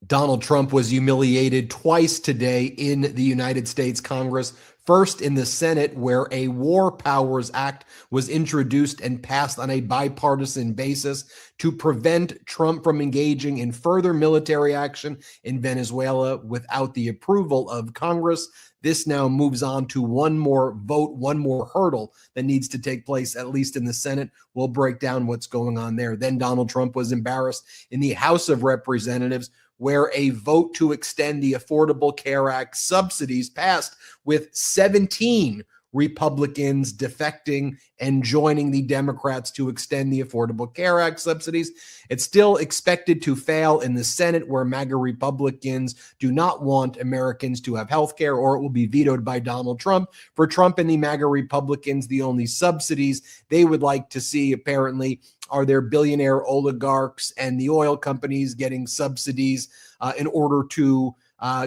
Donald Trump was humiliated twice today in the United States Congress. First, in the Senate, where a War Powers Act was introduced and passed on a bipartisan basis to prevent Trump from engaging in further military action in Venezuela without the approval of Congress. This now moves on to one more vote, one more hurdle that needs to take place, at least in the Senate. We'll break down what's going on there. Then Donald Trump was embarrassed in the House of Representatives, where a vote to extend the Affordable Care Act subsidies passed with 17 Republicans defecting and joining the Democrats to extend the Affordable Care Act subsidies. It's still expected to fail in the Senate, where MAGA Republicans do not want Americans to have health care, or it will be vetoed by Donald Trump. For Trump and the MAGA Republicans, the only subsidies they would like to see, apparently, are their billionaire oligarchs and the oil companies getting subsidies in order to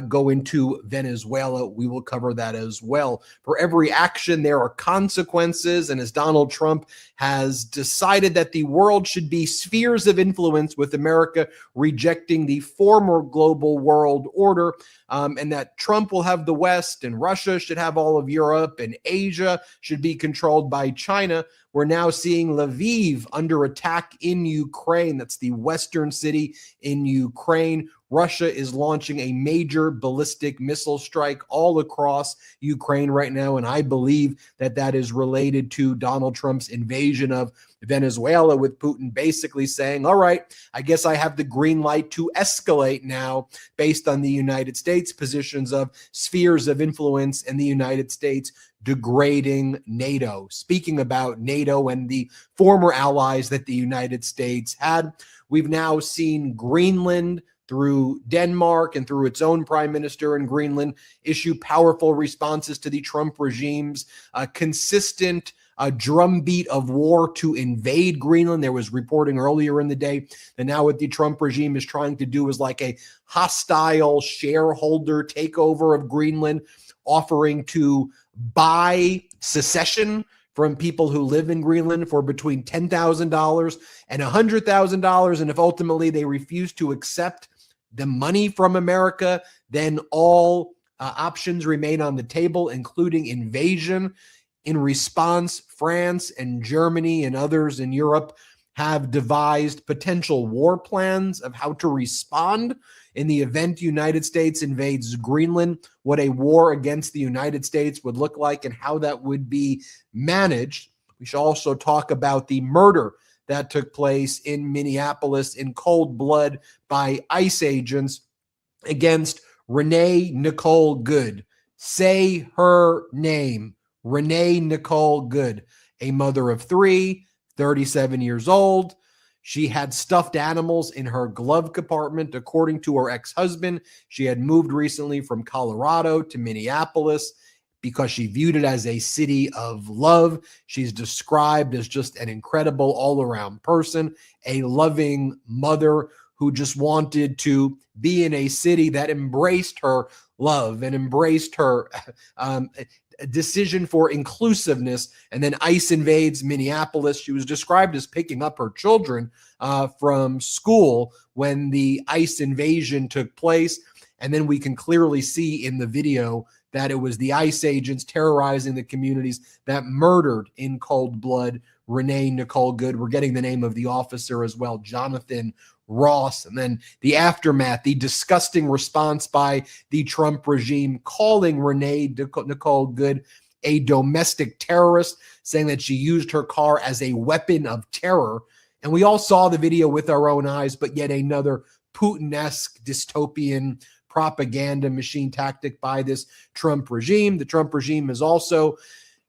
go into Venezuela. We will cover that as well. For every action, there are consequences. And as Donald Trump has decided that the world should be spheres of influence, with America rejecting the former global world order, and that Trump will have the West and Russia should have all of Europe and Asia should be controlled by China. We're now seeing Lviv under attack in Ukraine. That's the western city in Ukraine. Russia is launching a major ballistic missile strike all across Ukraine right now, and I believe that that is related to Donald Trump's invasion of Venezuela, with Putin basically saying, all right, I guess I have the green light to escalate now, based on the United States positions of spheres of influence and the United States degrading NATO. Speaking about NATO and the former allies that the United States had, we've now seen Greenland, through Denmark and through its own prime minister in Greenland, issue powerful responses to the Trump regime's consistent drumbeat of war to invade Greenland. There was reporting earlier in the day that now what the Trump regime is trying to do is like a hostile shareholder takeover of Greenland, offering to buy secession from people who live in Greenland for between $10,000 and $100,000. And if ultimately they refuse to accept the money from America, then all options remain on the table, including invasion. In response, France and Germany and others in Europe have devised potential war plans of how to respond in the event the United States invades Greenland, what a war against the United States would look like and how that would be managed. We should also talk about the murder that took place in Minneapolis in cold blood by ICE agents against Renee Nicole Good. Say her name, Renee Nicole Good, a mother of three, 37 years old. She had stuffed animals in her glove compartment, according to her ex-husband. She had moved recently from Colorado to Minneapolis because she viewed it as a city of love. She's described as just an incredible all-around person, a loving mother who just wanted to be in a city that embraced her love and embraced her decision for inclusiveness. And then ICE invades Minneapolis. She was described as picking up her children from school when the ICE invasion took place. And then we can clearly see in the video that it was the ICE agents terrorizing the communities that murdered in cold blood Renee Nicole Good. We're getting the name of the officer as well, Jonathan Ross. And then the aftermath, the disgusting response by the Trump regime, calling Renee Nicole Good a domestic terrorist, saying that she used her car as a weapon of terror. And we all saw the video with our own eyes, but yet another Putin-esque dystopian propaganda machine tactic by this Trump regime. The Trump regime is also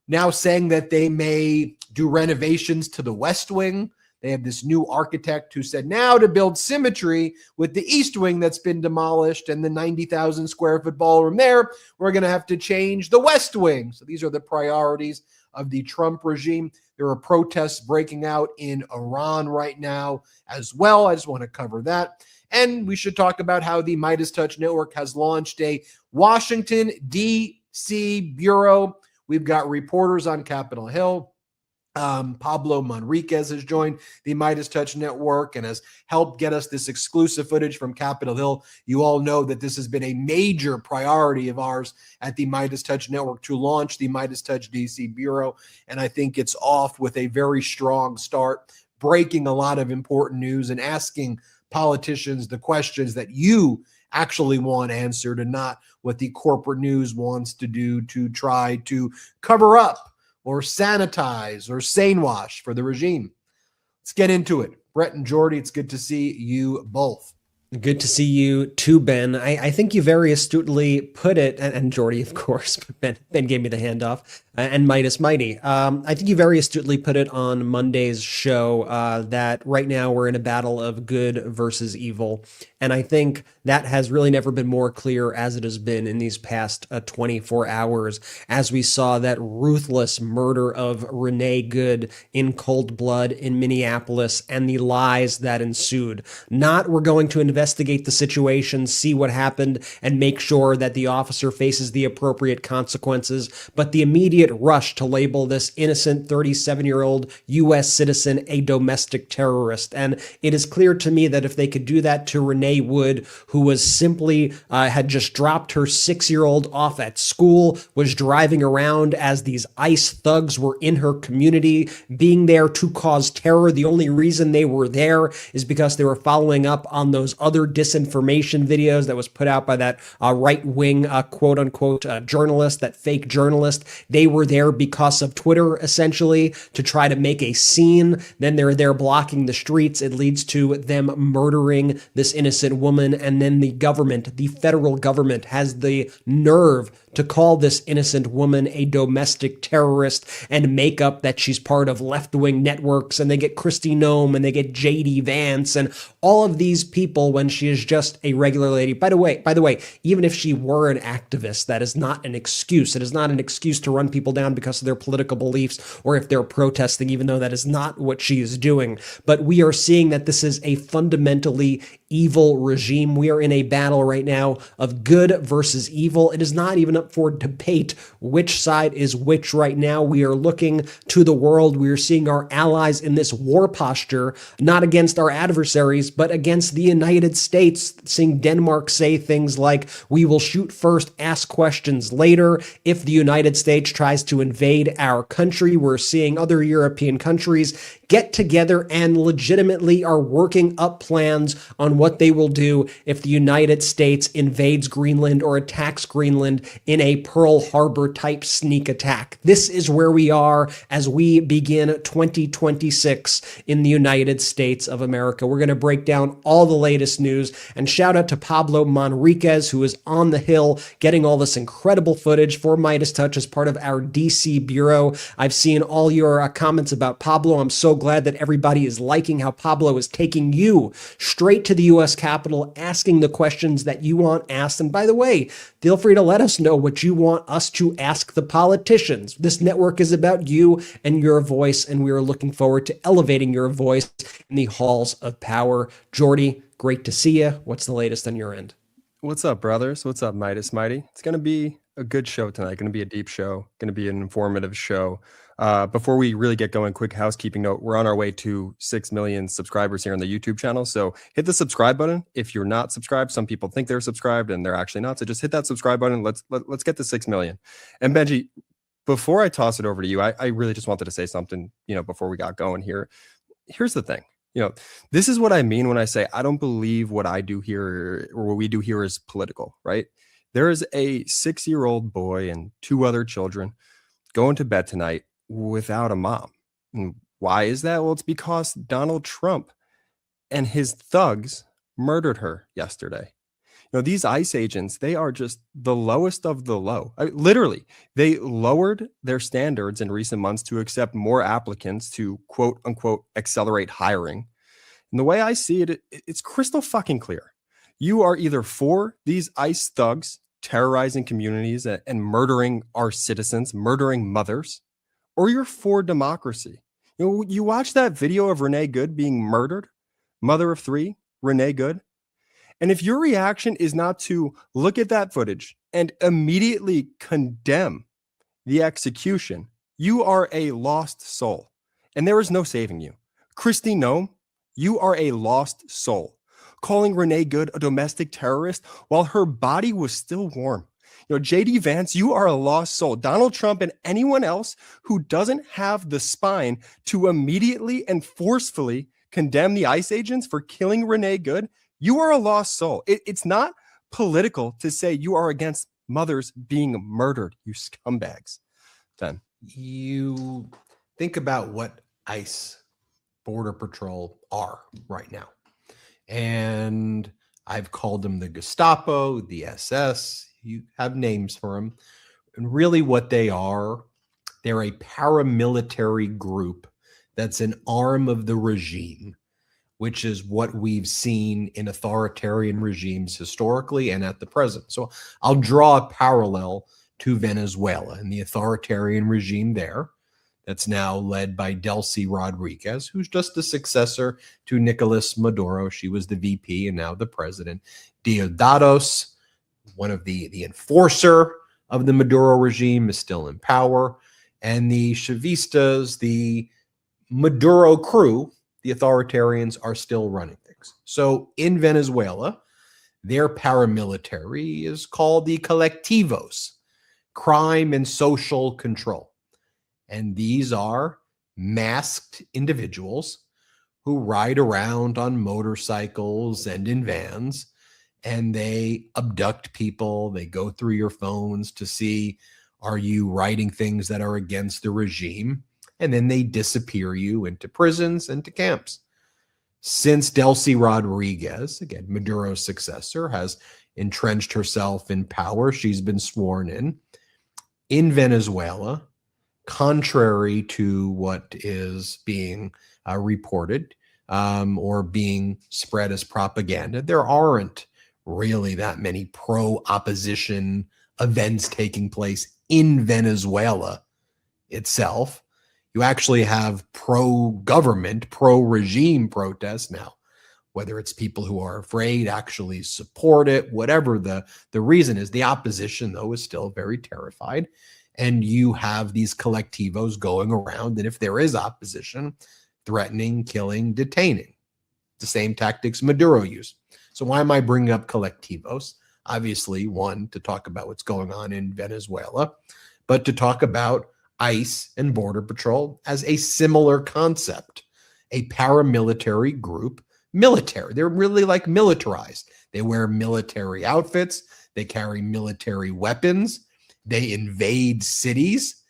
now saying that they may do renovations to the West Wing. They have this new architect who said now to build symmetry with the East Wing that's been demolished and the 90,000 square foot ballroom there, we're going to have to change the West Wing. So these are the priorities of the Trump regime. There are protests breaking out in Iran right now as well. I just want to cover that. And we should talk about how the MeidasTouch Network has launched a Washington, D.C. bureau. We've got reporters on Capitol Hill. Pablo Manriquez has joined the MeidasTouch network and has helped get us this exclusive footage from Capitol Hill. You all know that this has been a major priority of ours at the MeidasTouch network to launch the MeidasTouch D.C. Bureau, and I think it's off with a very strong start, breaking a lot of important news and asking politicians the questions that you actually want answered and not what the corporate news wants to do to try to cover up or sanitize or sane wash for the regime. Let's get into it. Brett and Jordy, it's good to see you both. Good to see you too, Ben. I think you very astutely put it, and Jordy, of course, but Ben gave me the handoff, and Midas Mighty. I think you very astutely put it on Monday's show that right now we're in a battle of good versus evil. And I think that has really never been more clear as it has been in these past 24 hours, as we saw that ruthless murder of Renee Good in cold blood in Minneapolis and the lies that ensued. Not we're going to investigate the situation, see what happened, and make sure that the officer faces the appropriate consequences, but the immediate rush to label this innocent 37-year-old U.S. citizen a domestic terrorist. And it is clear to me that if they could do that to Renee Wood, who was simply had just dropped her 6-year-old off at school, was driving around as these ICE thugs were in her community, being there to cause terror. The only reason they were there is because they were following up on those other disinformation videos that was put out by that right-wing quote-unquote journalist, that fake journalist. They were there because of Twitter, essentially, to try to make a scene. Then they're there blocking the streets. It leads to them murdering this innocent woman, and then the government, the federal government, has the nerve to call this innocent woman a domestic terrorist and make up that she's part of left-wing networks, and they get Kristi Noem and they get J.D. Vance and all of these people when she is just a regular lady. By the way, even if she were an activist, that is not an excuse. It is not an excuse to run people down because of their political beliefs or if they're protesting, even though that is not what she is doing. But we are seeing that this is a fundamentally evil regime. We are in a battle right now of good versus evil. It is not even up for debate which side is which right now. We are looking to the world. We are seeing our allies in this war posture, not against our adversaries, but against the United States, seeing Denmark say things like, we will shoot first, ask questions later. If the United States tries to invade our country, we're seeing other European countries get together and legitimately are working up plans on what they will do if the United States invades Greenland or attacks Greenland in a Pearl Harbor type sneak attack. This is where we are as we begin 2026 in the United States of America. We're going to break down all the latest news, and shout out to Pablo Manriquez, who is on the Hill getting all this incredible footage for MeidasTouch as part of our DC Bureau. I've seen all your comments about Pablo. I'm so glad that everybody is liking how Pablo is taking you straight to the U.S. Capitol, asking the questions that you want asked. And by the way, feel free to let us know what you want us to ask the politicians. This network is about you and your voice, and we are looking forward to elevating your voice in the halls of power. Jordy, great to see you. What's the latest on your end? What's up, brothers? What's up, Midas Mighty? It's going to be a good show tonight. Going to be a deep show. Going to be an informative show. Before we really get going, quick housekeeping note. We're on our way to 6 million subscribers here on the YouTube channel. So hit the subscribe button. If you're not subscribed, some people think they're subscribed and they're actually not. So just hit that subscribe button. Let's get to 6 million. And Benji, before I toss it over to you, I really just wanted to say something, before we got going here. Here's the thing. This is what I mean when I say I don't believe what I do here or what we do here is political, right? There is a 6-year-old boy and 2 other children going to bed tonight without a mom. And why is that? Well, it's because Donald Trump and his thugs murdered her yesterday. These ICE agents, they are just the lowest of the low. Literally, they lowered their standards in recent months to accept more applicants to quote unquote accelerate hiring. And the way I see it, it's crystal fucking clear. You are either for these ICE thugs terrorizing communities and murdering our citizens, murdering mothers, or you're for democracy. You watch that video of Renee Good being murdered, mother of 3, Renee Good. And if your reaction is not to look at that footage and immediately condemn the execution, you are a lost soul. and there is no saving you. Kristi Noem, you are a lost soul. Calling Renee Good a domestic terrorist while her body was still warm. JD Vance, you are a lost soul. Donald Trump and anyone else who doesn't have the spine to immediately and forcefully condemn the ICE agents for killing Renee Good, you are a lost soul. It's not political to say you are against mothers being murdered, you scumbags. Then you think about what ICE, Border Patrol, are right now. And I've called them the Gestapo, the SS. You have names for them. And really what they are, they're a paramilitary group that's an arm of the regime, which is what we've seen in authoritarian regimes historically and at the present. So I'll draw a parallel to Venezuela and the authoritarian regime there that's now led by Delcy Rodriguez, who's just the successor to Nicolas Maduro. She was the VP and now the president. Diosdados, one of the enforcer of the Maduro regime, is still in power. And the Chavistas, the Maduro crew, the authoritarians, are still running things. So in Venezuela, their paramilitary is called the Colectivos, crime and social control. And these are masked individuals who ride around on motorcycles and in vans, and they abduct people. They go through your phones to see, are you writing things that are against the regime? And then they disappear you into prisons and to camps. Since Delcy Rodriguez, again, Maduro's successor, has entrenched herself in power, she's been sworn in Venezuela, contrary to what is being reported or being spread as propaganda, there aren't really that many pro-opposition events taking place in Venezuela itself. You actually have pro-government, pro-regime protests now, whether it's people who are afraid actually support it, whatever the reason is. The opposition, though, is still very terrified. And you have these collectivos going around, and if there is opposition, threatening, killing, detaining. The same tactics Maduro used. So why am I bringing up collectivos? Obviously, one, to talk about what's going on in Venezuela, but to talk about ICE and Border Patrol as a similar concept, a paramilitary group, military. They're really like militarized. They wear military outfits. They carry military weapons. They invade cities.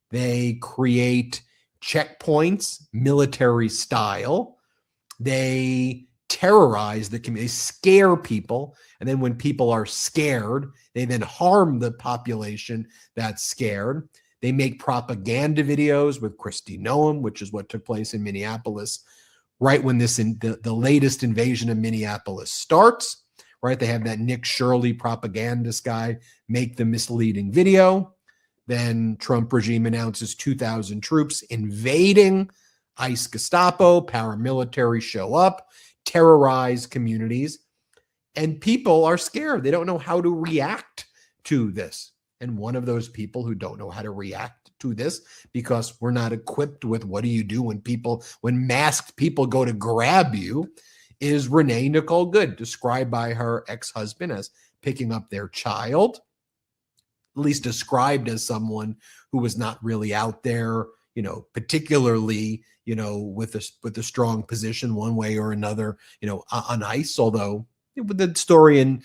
They create checkpoints, military style. They terrorize the community, scare people. And then when people are scared, they then harm the population that's scared. They make propaganda videos with Kristi Noem, which is what took place in Minneapolis right when the latest invasion of Minneapolis starts. Right, they have that Nick Shirley propagandist guy make the misleading video. Then Trump regime announces 2,000 troops invading. ICE, Gestapo, paramilitary show up, terrorize communities, and people are scared. They don't know how to react to this. And one of those people who don't know how to react to this, because we're not equipped with what do you do when masked people go to grab you, is Renee Nicole Good, described by her ex-husband as picking up their child, at least described as someone who was not really out there, particularly, with a strong position one way or another, on ICE, although the story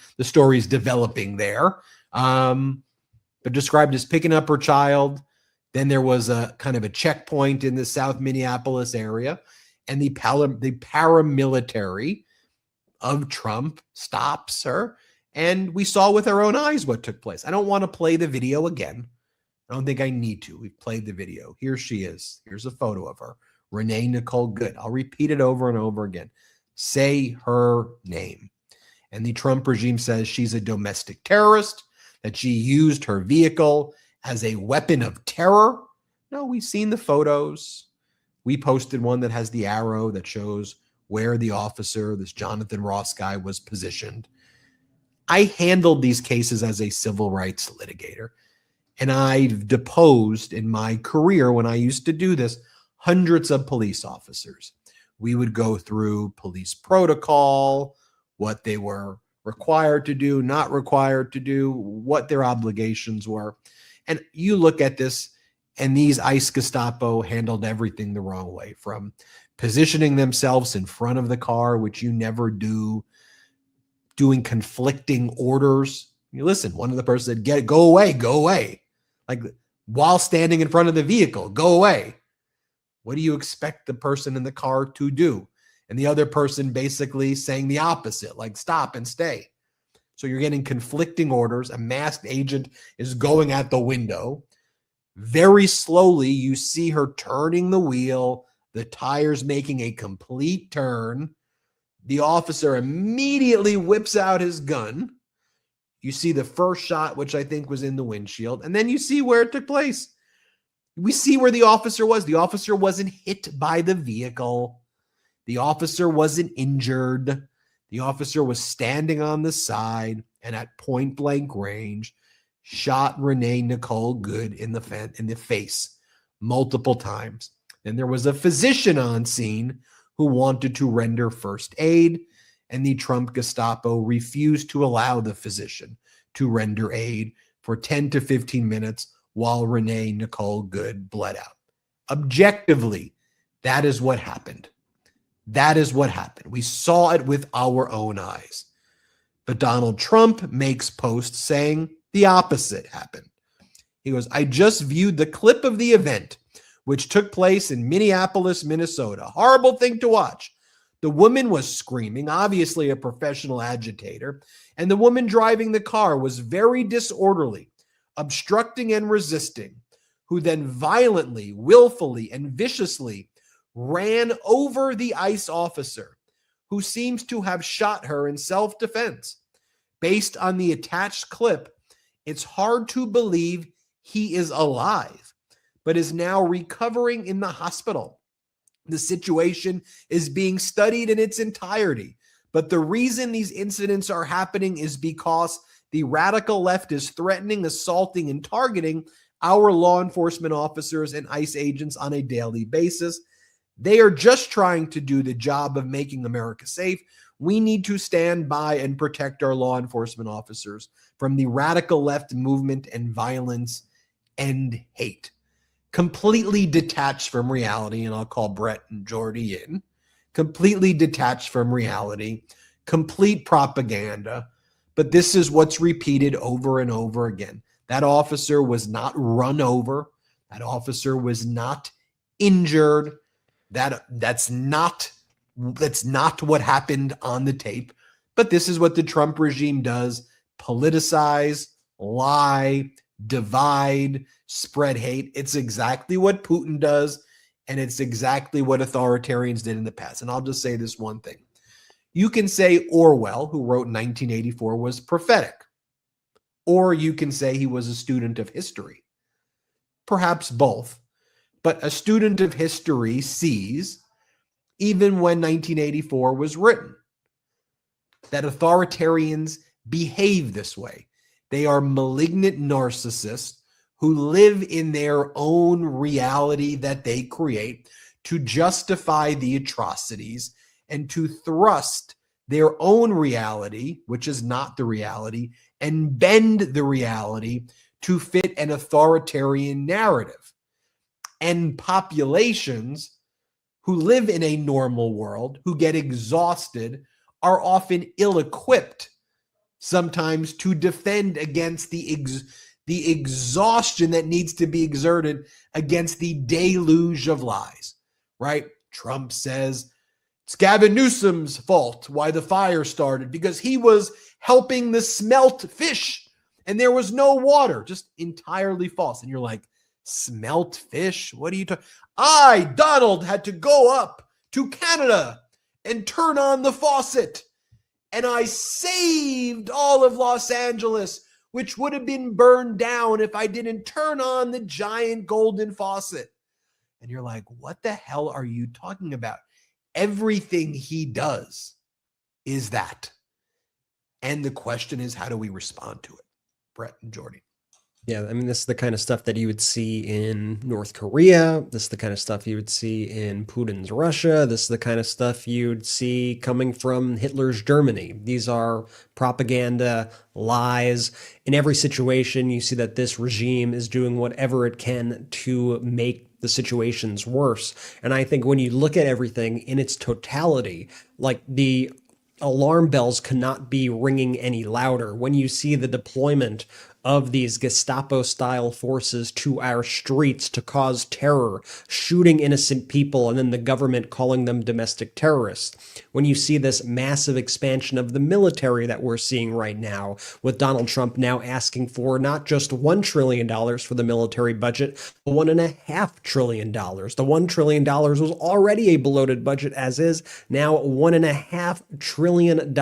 is developing there. But described as picking up her child. Then there was a kind of a checkpoint in the South Minneapolis area, and the paramilitary of Trump stops her. And we saw with our own eyes what took place. I don't want to play the video again. I don't think I need to. We've played the video. Here she is. Here's a photo of her. Renee Nicole Good. I'll repeat it over and over again. Say her name. And the Trump regime says she's a domestic terrorist, that she used her vehicle as a weapon of terror. No, we've seen the photos. We posted one that has the arrow that shows where the officer, this Jonathan Ross guy, was positioned. I handled these cases as a civil rights litigator, and I've deposed in my career when I used to do this hundreds of police officers. We would go through police protocol, what they were required to do, not required to do, what their obligations were. And you look at this, and these ICE Gestapo handled everything the wrong way, from positioning themselves in front of the car, which you never do, doing conflicting orders. You listen, one of the persons said, go away. Like, while standing in front of the vehicle, go away. What do you expect the person in the car to do? And the other person basically saying the opposite, like stop and stay. So you're getting conflicting orders. A masked agent is going at the window. Very slowly, you see her turning the wheel, the tires making a complete turn. The officer immediately whips out his gun. You see the first shot, which I think was in the windshield, and then you see where it took place. We see where the officer was. The officer wasn't hit by the vehicle. The officer wasn't injured. The officer was standing on the side and at point blank range shot Renee Nicole Good in the face multiple times. Then there was a physician on scene who wanted to render first aid, and the Trump Gestapo refused to allow the physician to render aid for 10 to 15 minutes while Renee Nicole Good bled out. Objectively, that is what happened. That is what happened. We saw it with our own eyes. But Donald Trump makes posts saying the opposite happened. He goes, I just viewed the clip of the event, which took place in Minneapolis, Minnesota. Horrible thing to watch. The woman was screaming, obviously a professional agitator, and the woman driving the car was very disorderly, obstructing and resisting, who then violently, willfully, and viciously ran over the ICE officer, who seems to have shot her in self-defense. Based on the attached clip, it's hard to believe he is alive, but is now recovering in the hospital. The situation is being studied in its entirety, but the reason these incidents are happening is because the radical left is threatening, assaulting, and targeting our law enforcement officers and ICE agents on a daily basis. They are just trying to do the job of making America safe. We need to stand by and protect our law enforcement officers from the radical left movement and violence and hate. Completely detached from reality, and I'll call Brett and Jordy in. Completely detached from reality. Complete propaganda. But this is what's repeated over and over again. That officer was not run over. That officer was not injured. That's not what happened on the tape. But this is what the Trump regime does: politicize, lie, divide, spread hate. It's exactly what Putin does, and it's exactly what authoritarians did in the past. And I'll just say this one thing. You can say Orwell, who wrote 1984, was prophetic. Or you can say he was a student of history. Perhaps both. But a student of history sees, even when 1984 was written, that authoritarians behave this way. They are malignant narcissists who live in their own reality that they create to justify the atrocities and to thrust their own reality, which is not the reality, and bend the reality to fit an authoritarian narrative. And populations who live in a normal world, who get exhausted, are often ill-equipped sometimes to defend against the exhaustion that needs to be exerted against the deluge of lies, right? Trump says it's Gavin Newsom's fault why the fire started because he was helping the smelt fish and there was no water. Just entirely false. And you're like, smelt fish? What are you talking? Donald, had to go up to Canada and turn on the faucet. And I saved all of Los Angeles, which would have been burned down if I didn't turn on the giant golden faucet. And you're like, what the hell are you talking about? Everything he does is that. And the question is, how do we respond to it? Brett and Jordy. Yeah, I mean, this is the kind of stuff that you would see in North Korea. This is the kind of stuff you would see in Putin's Russia. This is the kind of stuff you'd see coming from Hitler's Germany. These are propaganda, lies. In every situation, you see that this regime is doing whatever it can to make the situations worse. And I think when you look at everything in its totality, like the alarm bells cannot be ringing any louder. When you see the deployment of these Gestapo-style forces to our streets to cause terror, shooting innocent people, and then the government calling them domestic terrorists. When you see this massive expansion of the military that we're seeing right now, with Donald Trump now asking for not just $1 trillion for the military budget, but $1.5 trillion. The $1 trillion was already a bloated budget as is, now $1.5 trillion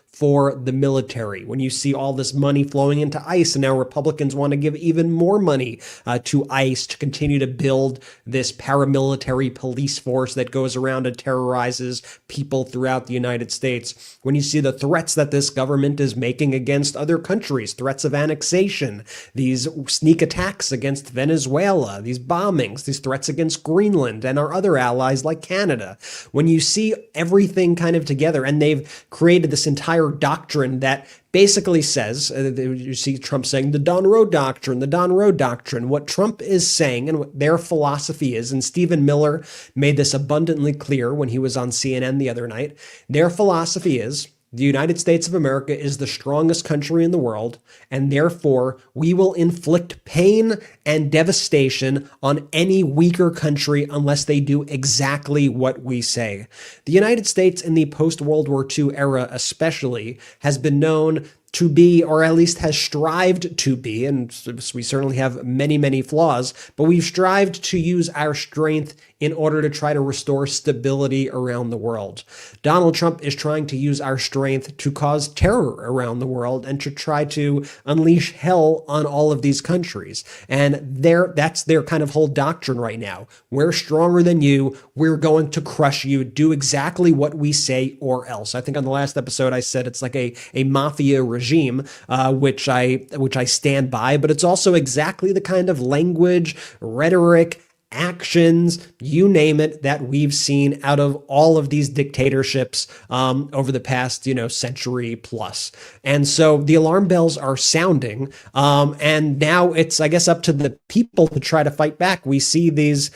for the military. When you see all this money flowing into ICE, and now Republicans want to give even more money to ICE to continue to build this paramilitary police force that goes around and terrorizes people throughout the United States. When you see the threats that this government is making against other countries, threats of annexation, these sneak attacks against Venezuela, these bombings, these threats against Greenland and our other allies like Canada. When you see everything kind of together, and they've created this entire doctrine that basically says, you see Trump saying the Don Road Doctrine, the Don Road Doctrine. What Trump is saying and what their philosophy is, and Stephen Miller made this abundantly clear when he was on CNN the other night, their philosophy is the United States of America is the strongest country in the world, and therefore we will inflict pain and devastation on any weaker country unless they do exactly what we say. The United States in the post-World War II era especially has been known to be, or at least has strived to be, and we certainly have many, many flaws, but we've strived to use our strength in order to try to restore stability around the world. Donald Trump is trying to use our strength to cause terror around the world and to try to unleash hell on all of these countries. And that's their kind of whole doctrine right now. We're stronger than you. We're going to crush you. Do exactly what we say or else. I think on the last episode I said it's like a mafia regime, which I stand by, but it's also exactly the kind of language, rhetoric, actions, you name it, that we've seen out of all of these dictatorships over the past, century plus. And so the alarm bells are sounding. And now it's, I guess, up to the people to try to fight back. We see these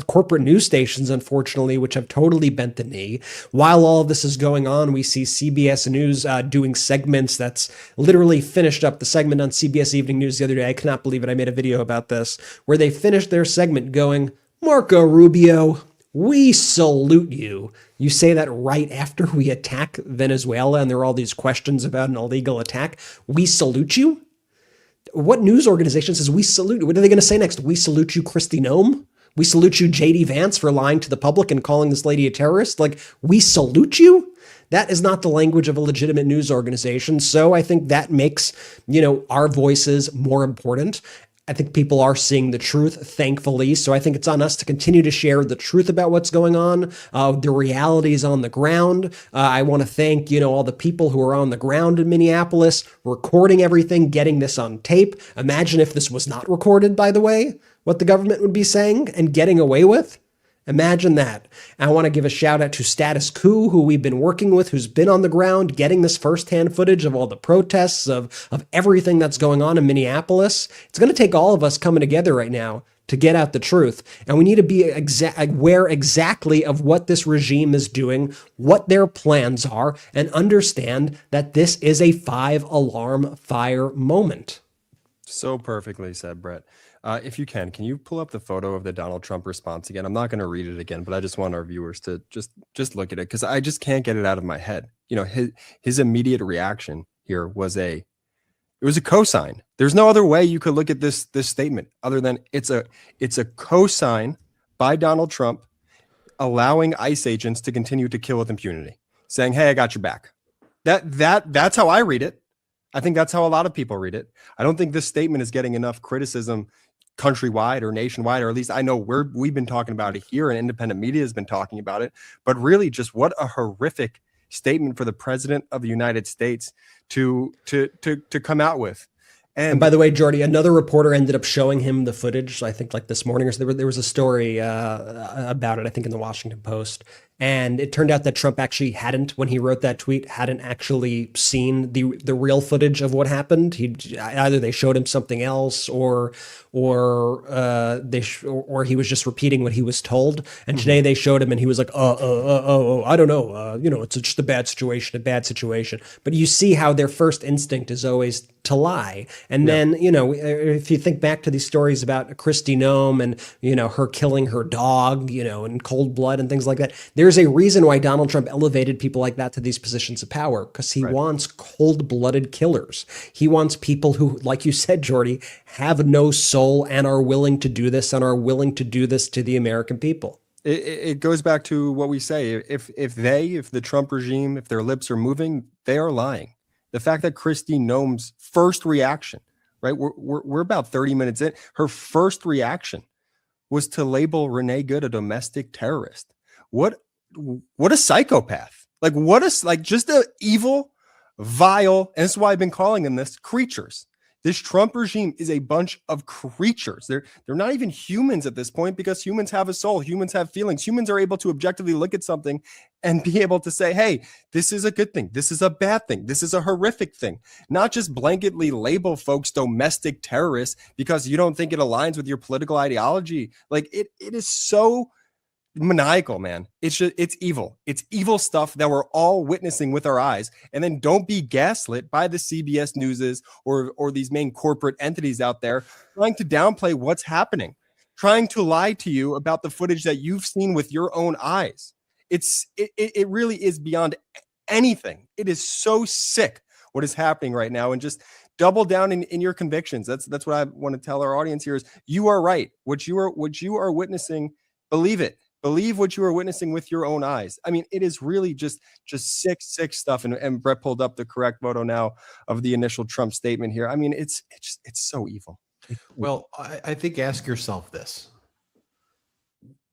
corporate news stations, unfortunately, which have totally bent the knee. While all of this is going on, we see CBS News doing segments that's literally finished up. The segment on CBS Evening News the other day, I cannot believe it. I made a video about this, where they finished their segment going, "Marco Rubio, we salute you." You say that right after we attack Venezuela, and there are all these questions about an illegal attack. We salute you? What news organization says we salute you? What are they going to say next? We salute you, Kristi Noem? We salute you, J.D. Vance, for lying to the public and calling this lady a terrorist? Like, we salute you? That is not the language of a legitimate news organization. So I think that makes, our voices more important. I think people are seeing the truth, thankfully. So I think it's on us to continue to share the truth about what's going on, the realities on the ground. I want to thank, all the people who are on the ground in Minneapolis, recording everything, getting this on tape. Imagine if this was not recorded, by the way, what the government would be saying and getting away with. Imagine that. I want to give a shout out to Status Quo, who we've been working with, who's been on the ground getting this firsthand footage of all the protests, of everything that's going on in Minneapolis. It's going to take all of us coming together right now to get out the truth. And we need to be aware exactly of what this regime is doing, what their plans are, and understand that this is a 5-alarm fire moment. So perfectly said, Brett. If you can you pull up the photo of the Donald Trump response again? I'm not going to read it again, but I just want our viewers to just look at it, because I just can't get it out of my head. His immediate reaction here was it was a cosign. There's no other way you could look at this statement other than it's a cosign by Donald Trump allowing ICE agents to continue to kill with impunity, saying, "Hey, I got your back." That's how I read it. I think that's how a lot of people read it. I don't think this statement is getting enough criticism countrywide or nationwide, or at least I know we've been talking about it here and independent media has been talking about it, but really just what a horrific statement for the president of the United States to come out with. And by the way, Jordy, another reporter ended up showing him the footage. I think like this morning or so, there was a story about it, I think in the Washington Post. And it turned out that Trump actually hadn't, when he wrote that tweet, hadn't actually seen the real footage of what happened. Either they showed him something else, or he was just repeating what he was told. And today they showed him, and he was like, I don't know, it's just a bad situation. But you see how their first instinct is always to lie. And then, if you think back to these stories about Kristi Noem and, her killing her dog, in cold blood and things like that, there's a reason why Donald Trump elevated people like that to these positions of power, because he wants cold-blooded killers. He wants people who, like you said, Jordy, have no soul and are willing to do this to the American people. It goes back to what we say. If the Trump regime, if their lips are moving, they are lying. The fact that Kristi Noem's first reaction, right? We're about 30 minutes in. Her first reaction was to label Renee Good a domestic terrorist. What a psychopath. Just a evil, vile, and that's why I've been calling them this, creatures. This Trump regime is a bunch of creatures. They're not even humans at this point, because humans have a soul. Humans have feelings. Humans are able to objectively look at something and be able to say, hey, this is a good thing. This is a bad thing. This is a horrific thing. Not just blanketly label folks domestic terrorists because you don't think it aligns with your political ideology. It is so maniacal, man. It's evil. It's evil stuff that we're all witnessing with our eyes. And then don't be gaslit by the CBS Newses or these main corporate entities out there trying to downplay what's happening, trying to lie to you about the footage that you've seen with your own eyes. It really is beyond anything. It is so sick what is happening right now, and just double down in your convictions. That's what I want to tell our audience here is you are right. What you are witnessing, believe it. Believe what you are witnessing with your own eyes. I mean, it is really just sick stuff. And Brett pulled up the correct photo now of the initial Trump statement here. I mean, it's so evil. Well, I think ask yourself this.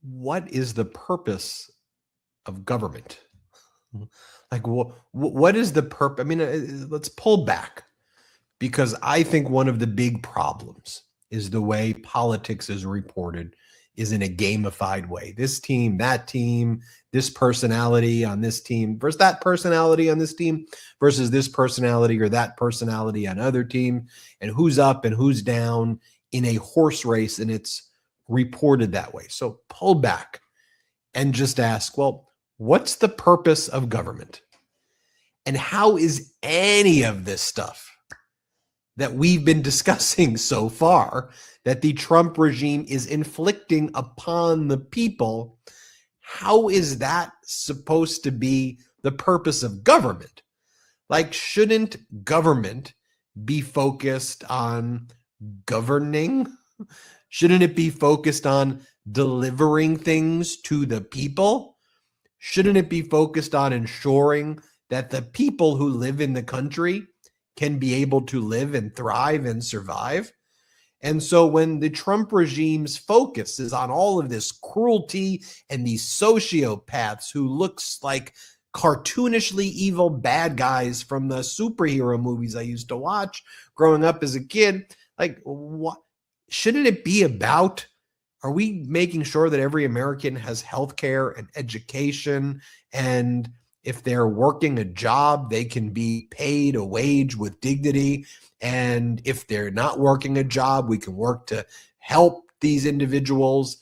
What is the purpose of government? Like, what is the purpose? I mean, let's pull back, because I think one of the big problems is the way politics is reported is in a gamified way. This team, that team, this personality on this team versus that personality on this team versus this personality or that personality on other team, and who's up and who's down in a horse race, and it's reported that way. So pull back and just ask, well, what's the purpose of government? And how is any of this stuff that we've been discussing so far, that the Trump regime is inflicting upon the people, how is that supposed to be the purpose of government? Like, shouldn't government be focused on governing? Shouldn't it be focused on delivering things to the people? Shouldn't it be focused on ensuring that the people who live in the country can be able to live and thrive and survive? And so when the Trump regime's focus is on all of this cruelty and these sociopaths who looks like cartoonishly evil bad guys from the superhero movies I used to watch growing up as a kid, like, what shouldn't it be about? Are we making sure that every American has healthcare and education, and if they're working a job, they can be paid a wage with dignity? And if they're not working a job, we can work to help these individuals,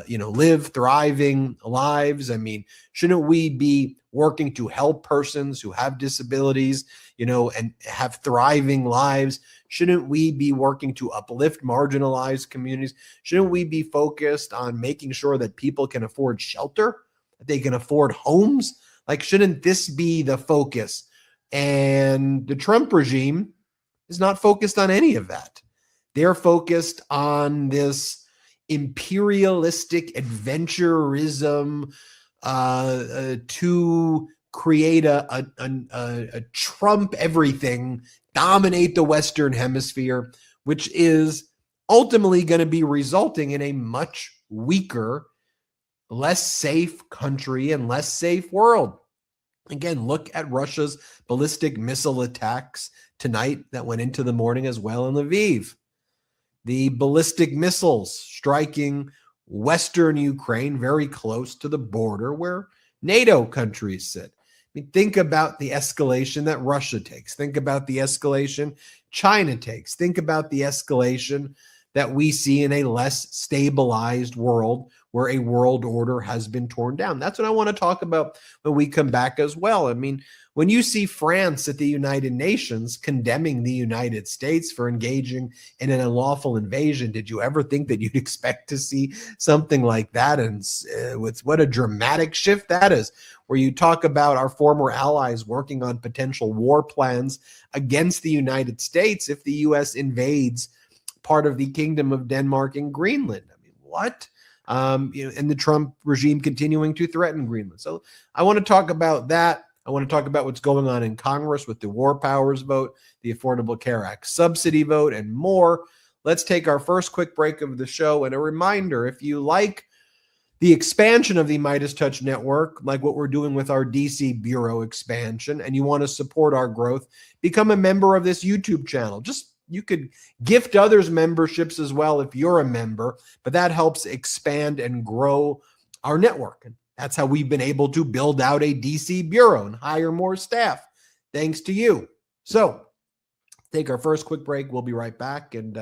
live thriving lives. I mean, shouldn't we be working to help persons who have disabilities, and have thriving lives? Shouldn't we be working to uplift marginalized communities? Shouldn't we be focused on making sure that people can afford shelter, that they can afford homes? Like, shouldn't this be the focus? And the Trump regime is not focused on any of that. They're focused on this imperialistic adventurism to create a Trump everything, dominate the Western Hemisphere, which is ultimately going to be resulting in a much weaker, less safe country and less safe world. Again, look at Russia's ballistic missile attacks tonight that went into the morning as well in Lviv. The ballistic missiles striking Western Ukraine, very close to the border where NATO countries sit. I mean, think about the escalation that Russia takes. Think about the escalation China takes. Think about the escalation that we see in a less stabilized world where a world order has been torn down. That's what I want to talk about when we come back as well. I mean, when you see France at the United Nations condemning the United States for engaging in an unlawful invasion, did you ever think that you'd expect to see something like that? And with what a dramatic shift that is, where you talk about our former allies working on potential war plans against the United States if the U.S. invades part of the Kingdom of Denmark and Greenland. I mean, what? And the Trump regime continuing to threaten Greenland. So I want to talk about that. I want to talk about what's going on in Congress with the War Powers vote, the Affordable Care Act subsidy vote, and more. Let's take our first quick break of the show. And a reminder, if you like the expansion of the MeidasTouch network, like what we're doing with our DC bureau expansion, and you want to support our growth, become a member of this YouTube channel. You could gift others memberships as well if you're a member, but that helps expand and grow our network. And that's how we've been able to build out a DC bureau and hire more staff, thanks to you. So take our first quick break. We'll be right back and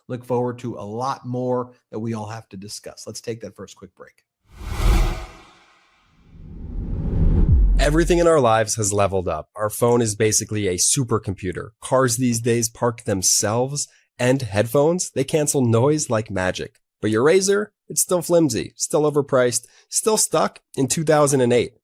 look forward to a lot more that we all have to discuss. Let's take that first quick break. Everything in our lives has leveled up. Our phone is basically a supercomputer. Cars these days park themselves, and headphones, they cancel noise like magic. But your razor, it's still flimsy, still overpriced, still stuck in 2008.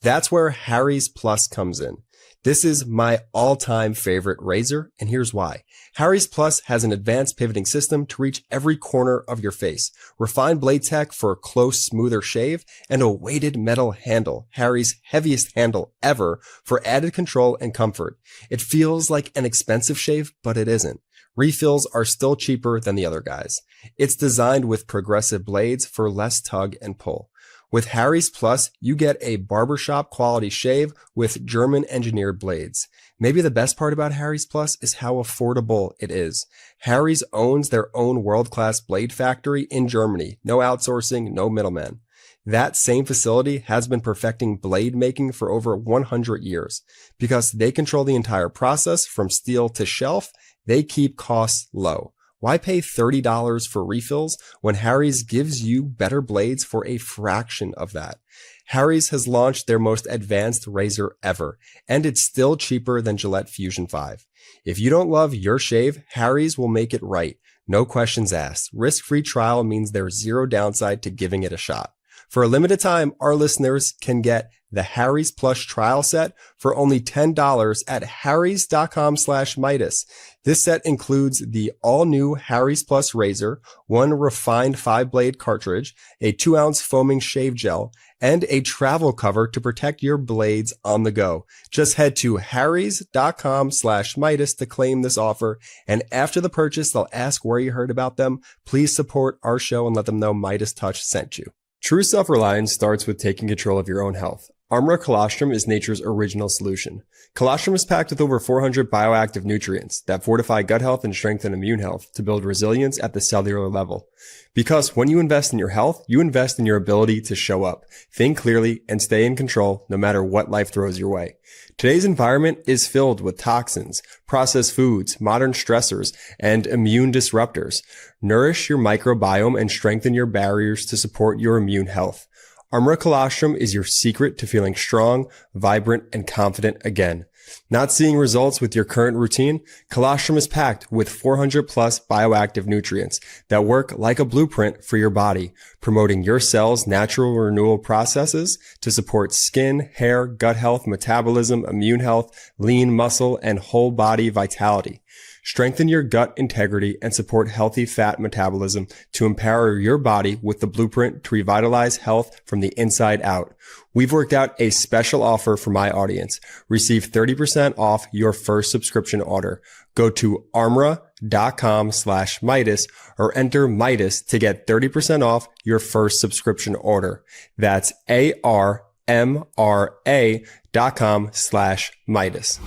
That's where Harry's Plus comes in. This is my all-time favorite razor, and here's why. Harry's Plus has an advanced pivoting system to reach every corner of your face, refined blade tech for a close, smoother shave, and a weighted metal handle, Harry's heaviest handle ever, for added control and comfort. It feels like an expensive shave, but it isn't. Refills are still cheaper than the other guys. It's designed with progressive blades for less tug and pull. With Harry's Plus, you get a barbershop quality shave with German engineered blades. Maybe the best part about Harry's Plus is how affordable it is. Harry's owns their own world-class blade factory in Germany. No outsourcing, no middlemen. That same facility has been perfecting blade making for over 100 years. Because they control the entire process from steel to shelf, they keep costs low. Why pay $30 for refills when Harry's gives you better blades for a fraction of that? Harry's has launched their most advanced razor ever, and it's still cheaper than Gillette Fusion 5. If you don't love your shave, Harry's will make it right. No questions asked. Risk-free trial means there's zero downside to giving it a shot. For a limited time, our listeners can get the Harry's Plus trial set for only $10 at harrys.com/Meidas. This set includes the all-new Harry's Plus razor, one refined 5-blade cartridge, a 2-ounce foaming shave gel, and a travel cover to protect your blades on the go. Just head to harrys.com/Meidas to claim this offer, and after the purchase, they'll ask where you heard about them. Please support our show and let them know MeidasTouch sent you. True self-reliance starts with taking control of your own health. Armra Colostrum is nature's original solution. Colostrum is packed with over 400 bioactive nutrients that fortify gut health and strengthen immune health to build resilience at the cellular level. Because when you invest in your health, you invest in your ability to show up, think clearly, and stay in control no matter what life throws your way. Today's environment is filled with toxins, processed foods, modern stressors, and immune disruptors. Nourish your microbiome and strengthen your barriers to support your immune health. Armra Colostrum is your secret to feeling strong, vibrant, and confident again. Not seeing results with your current routine? Colostrum is packed with 400 plus bioactive nutrients that work like a blueprint for your body, promoting your cells' natural renewal processes to support skin, hair, gut health, metabolism, immune health, lean muscle, and whole body vitality. Strengthen your gut integrity and support healthy fat metabolism to empower your body with the blueprint to revitalize health from the inside out. We've worked out a special offer for my audience. Receive 30% off your first subscription order. Go to armra.com/Meidas or enter Meidas to get 30% off your first subscription order. That's ARMRA.com/Meidas youtube.com/Meidas.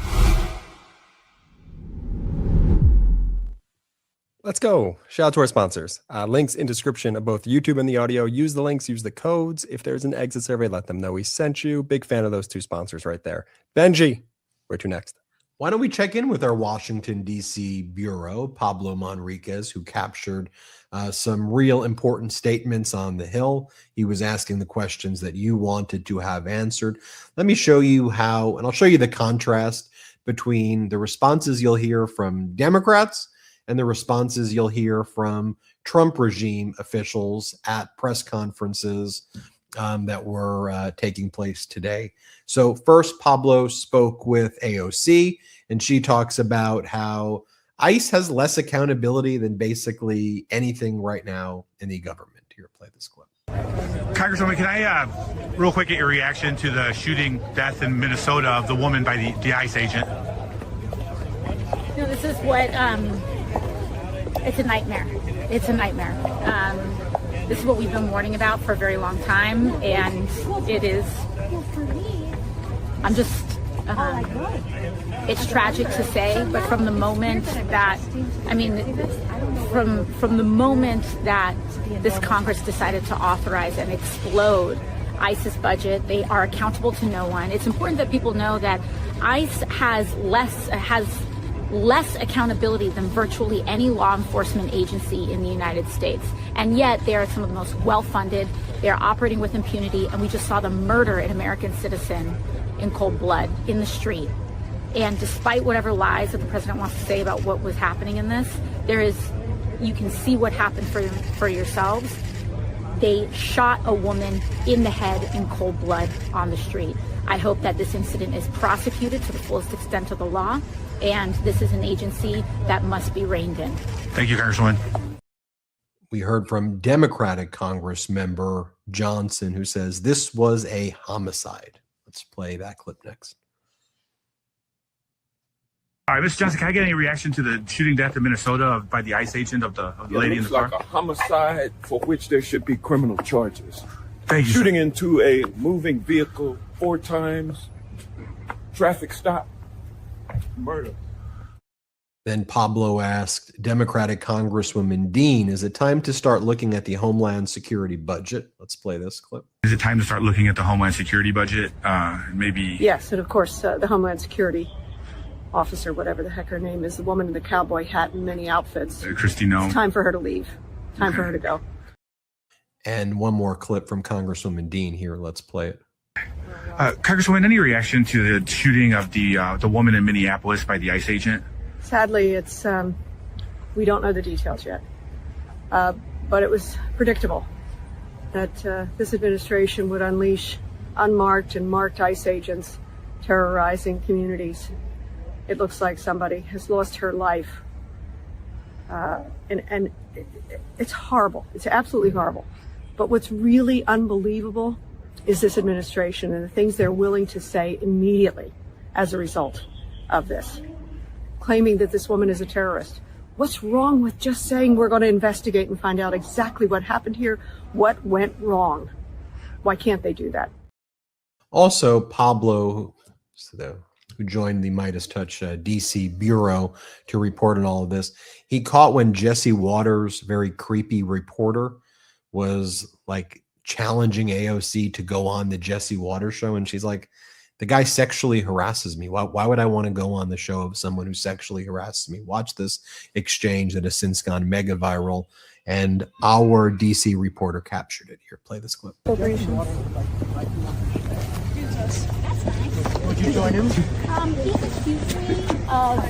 Let's go. Shout out to our sponsors. Links in description of both YouTube and the audio. Use the links, use the codes. If there's an exit survey, let them know we sent you. Big fan of those two sponsors right there. Benji, where to next? Why don't we check in with our Washington, D.C. bureau, Pablo Manriquez, who captured some real important statements on the Hill. He was asking the questions that you wanted to have answered. Let me show you how, and I'll show you the contrast between the responses you'll hear from Democrats and the responses you'll hear from Trump regime officials at press conferences that were taking place today. So first, Pablo spoke with AOC, and she talks about how ICE has less accountability than basically anything right now in the government. Here, play this clip. Congresswoman, can I real quick get your reaction to the shooting death in Minnesota of the woman by the ICE agent? No, this is what, it's a nightmare. It's a nightmare. This is what we've been warning about for a very long time, and it is, I'm just, it's tragic to say, but from the moment that, I mean, from the moment that this Congress decided to authorize and explode ICE's budget, they are accountable to no one. It's important that people know that ICE has less accountability than virtually any law enforcement agency in the United States. And yet they are some of the most well-funded. They are operating with impunity. And we just saw them murder an American citizen in cold blood in the street. And despite whatever lies that the president wants to say about what was happening in this, you can see what happened for yourselves. They shot a woman in the head in cold blood on the street. I hope that this incident is prosecuted to the fullest extent of the law, and this is an agency that must be reined in. Thank you, Congresswoman. We heard from Democratic Congress member Johnson, who says this was a homicide. Let's play that clip next. All right, Mr. Johnson, can I get any reaction to the shooting death in Minnesota by the ICE agent of the lady in the car? It looks like a homicide for which there should be criminal charges. Thank you. Shooting into a moving vehicle 4 times, traffic stop, murder. Then Pablo asked Democratic Congresswoman Dean, is it time to start looking at the Homeland Security budget? Let's play this clip. Is it time to start looking at the Homeland Security budget? Maybe. Yes, and of course, the Homeland Security officer, whatever the heck her name is, the woman in the cowboy hat and many outfits. Christy, no. It's time for her to leave. Time for her to go. And one more clip from Congresswoman Dean here. Let's play it. Congresswoman, any reaction to the shooting of the woman in Minneapolis by the ICE agent? Sadly, it's we don't know the details yet, but it was predictable that this administration would unleash unmarked and marked ICE agents terrorizing communities. It looks like somebody has lost her life, and it's horrible. It's absolutely horrible. But what's really unbelievable is this administration and the things they're willing to say immediately as a result of this, claiming that this woman is a terrorist. What's wrong with just saying we're going to investigate and find out exactly what happened here, what went wrong? Why can't they do that? Also, Pablo, who joined the MeidasTouch D.C. bureau to report on all of this, he caught when Jesse Waters, very creepy reporter, was like challenging AOC to go on the Jesse Waters show. And she's like, the guy sexually harasses me. Why would I want to go on the show of someone who sexually harasses me? Watch this exchange that has since gone mega viral. And our DC reporter captured it. Here, play this clip. Would you join him? He accused me of,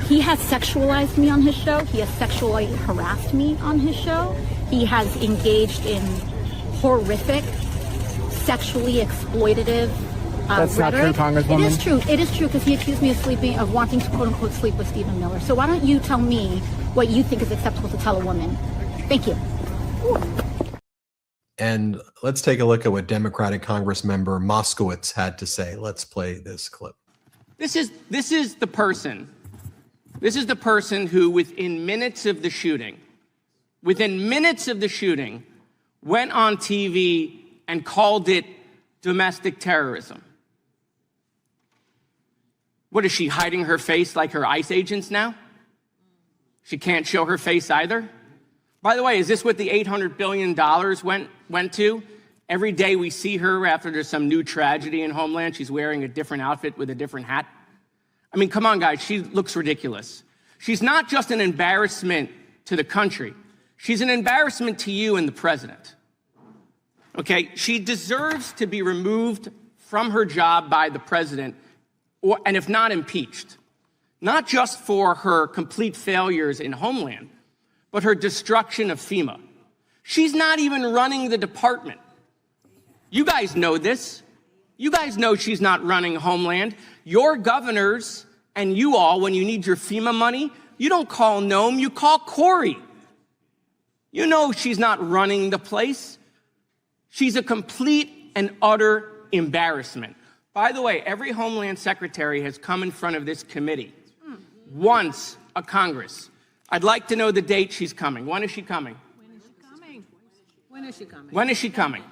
he has sexualized me on his show. He has sexually harassed me on his show. He has engaged in horrific, sexually exploitative That's rhetoric. not true, Congresswoman. It is true. It is true because he accused me of wanting to quote unquote sleep with Stephen Miller. So why don't you tell me what you think is acceptable to tell a woman? Thank you. And let's take a look at what Democratic Congress member Moskowitz had to say. Let's play this clip. This is the person. This is the person who, within minutes of the shooting, went on TV and called it domestic terrorism. What is she, hiding her face like her ICE agents now? She can't show her face either? By the way, is this what the $800 billion went to? Every day we see her after there's some new tragedy in Homeland, she's wearing a different outfit with a different hat. I mean, come on, guys, she looks ridiculous. She's not just an embarrassment to the country. She's an embarrassment to you and the president. Okay, she deserves to be removed from her job by the president, and if not impeached, not just for her complete failures in Homeland, but her destruction of FEMA. She's not even running the department. You guys know this. You guys know she's not running Homeland. Your governors and you all, when you need your FEMA money, you don't call Noam, you call Corey. You know she's not running the place. She's a complete and utter embarrassment. By the way, every Homeland Secretary has come in front of this committee once a Congress. I'd like to know the date she's coming. When is she coming? When is she coming? When is she coming?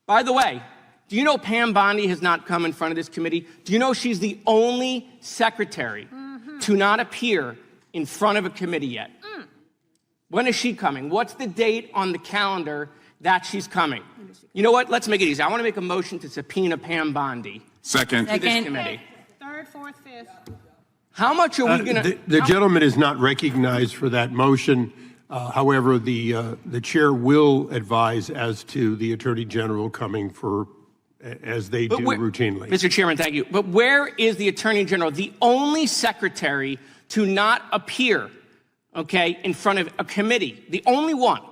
By the way, do you know Pam Bondi has not come in front of this committee? Do you know she's the only secretary to not appear in front of a committee yet? When is she coming? What's the date on the calendar that she's coming? You know what? Let's make it easy. I want to make a motion to subpoena Pam Bondi. Second. To this committee. Third, fourth, fifth. How much are we going to... The gentleman is not recognized for that motion. However, the chair will advise as to the Attorney General coming for, as they do routinely. Mr. Chairman, thank you. But where is the Attorney General, the only secretary to not appear, okay, in front of a committee? The only one.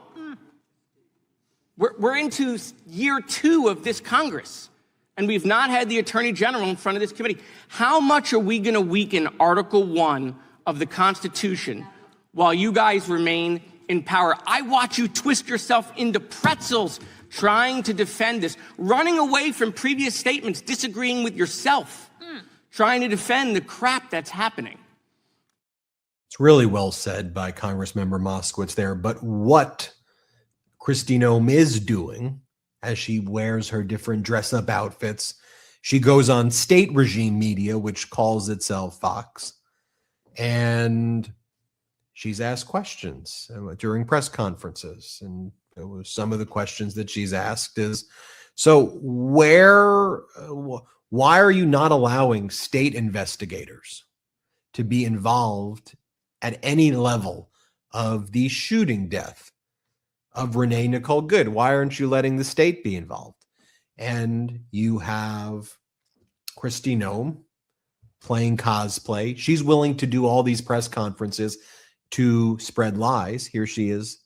We're into year 2 of this Congress, and we've not had the Attorney General in front of this committee. How much are we going to weaken Article 1 of the Constitution while you guys remain in power? I watch you twist yourself into pretzels trying to defend this, running away from previous statements, disagreeing with yourself, trying to defend the crap that's happening. It's really well said by Congressmember Moskowitz there, but what Kristi Noem is doing as she wears her different dress-up outfits, she goes on state regime media, which calls itself Fox, and she's asked questions during press conferences. And some of the questions that she's asked is, so why are you not allowing state investigators to be involved at any level of the shooting death of Renee Nicole Good? Why aren't you letting the state be involved? And you have Kristi Noem playing cosplay. She's willing to do all these press conferences to spread lies. Here she is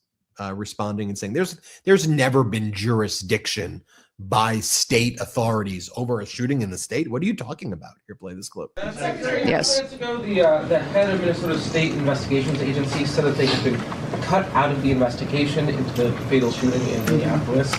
responding and saying there's never been jurisdiction by state authorities over a shooting in the state. What are you talking about? Here, play this clip. Yes. 2 minutes ago, the head of Minnesota State Investigations Agency said that they had been cut out of the investigation into the fatal shooting in Minneapolis.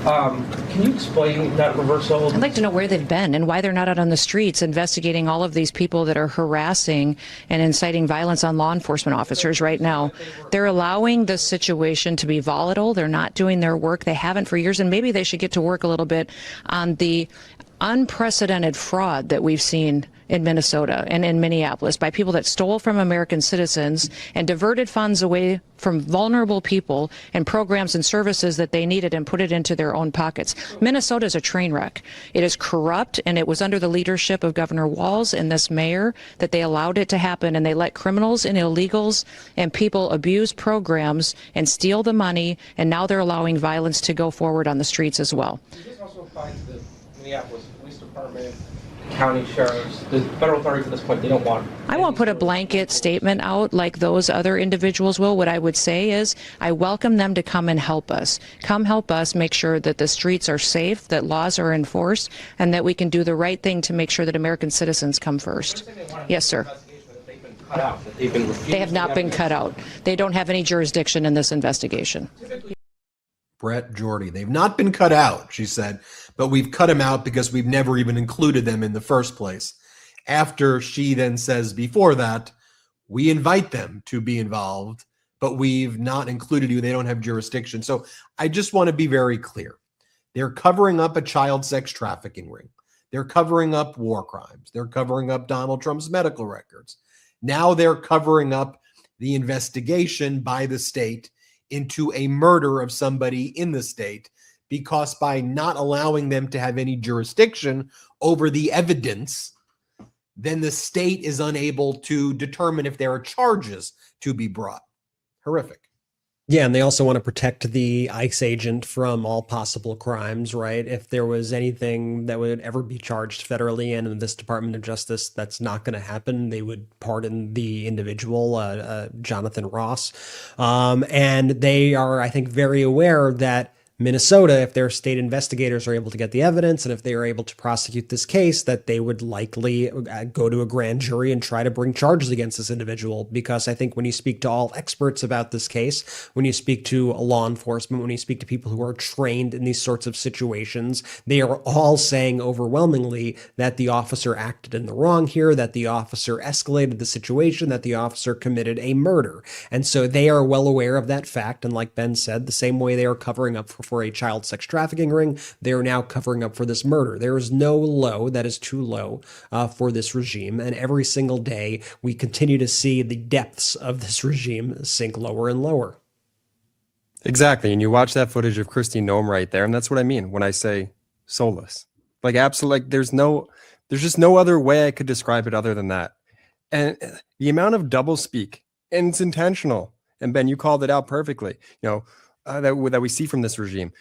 Can you explain that reversal? I'd like to know where they've been and why they're not out on the streets investigating all of these people that are harassing and inciting violence on law enforcement officers right now. They're allowing the situation to be volatile. They're not doing their work. They haven't for years, and maybe they should get to work a little bit on the unprecedented fraud that we've seen in Minnesota and in Minneapolis by people that stole from American citizens and diverted funds away from vulnerable people and programs and services that they needed and put it into their own pockets. Minnesota is a train wreck. It is corrupt, and it was under the leadership of Governor Walz and this mayor that they allowed it to happen, and they let criminals and illegals and people abuse programs and steal the money, and now they're allowing violence to go forward on the streets as well. This also applies to the Minneapolis Police Department, county sheriffs, the federal authorities at this point. They don't want. I won't put a blanket statement out like those other individuals will. What I would say is I welcome them to come and help us. Come help us make sure that the streets are safe, that laws are enforced, and that we can do the right thing to make sure that American citizens come first. Yes, sir. They have not been cut out. They don't have any jurisdiction in this investigation. Brett, Jordy, they've not been cut out, she said, but we've cut them out because we've never even included them in the first place. After she then says before that, we invite them to be involved, but we've not included you. They don't have jurisdiction. So I just want to be very clear. They're covering up a child sex trafficking ring. They're covering up war crimes. They're covering up Donald Trump's medical records. Now they're covering up the investigation by the state into a murder of somebody in the state, because by not allowing them to have any jurisdiction over the evidence, then the state is unable to determine if there are charges to be brought. Horrific. Yeah, and they also want to protect the ICE agent from all possible crimes, right? If there was anything that would ever be charged federally and in this Department of Justice, that's not going to happen. They would pardon the individual, Jonathan Ross. And they are, I think, very aware that Minnesota, if their state investigators are able to get the evidence and if they are able to prosecute this case, that they would likely go to a grand jury and try to bring charges against this individual. Because I think when you speak to all experts about this case, when you speak to law enforcement, when you speak to people who are trained in these sorts of situations, they are all saying overwhelmingly that the officer acted in the wrong here, that the officer escalated the situation, that the officer committed a murder. And so they are well aware of that fact. And like Ben said, the same way they are covering up for a child sex trafficking ring, they are now covering up for this murder. There is no low that is too low for this regime. And every single day, we continue to see the depths of this regime sink lower and lower. Exactly. And you watch that footage of Kristi Noem right there. And that's what I mean when I say soulless. Like, absolutely, like there's just no other way I could describe it other than that. And the amount of doublespeak, and it's intentional. And Ben, you called it out perfectly. That we see from this regime.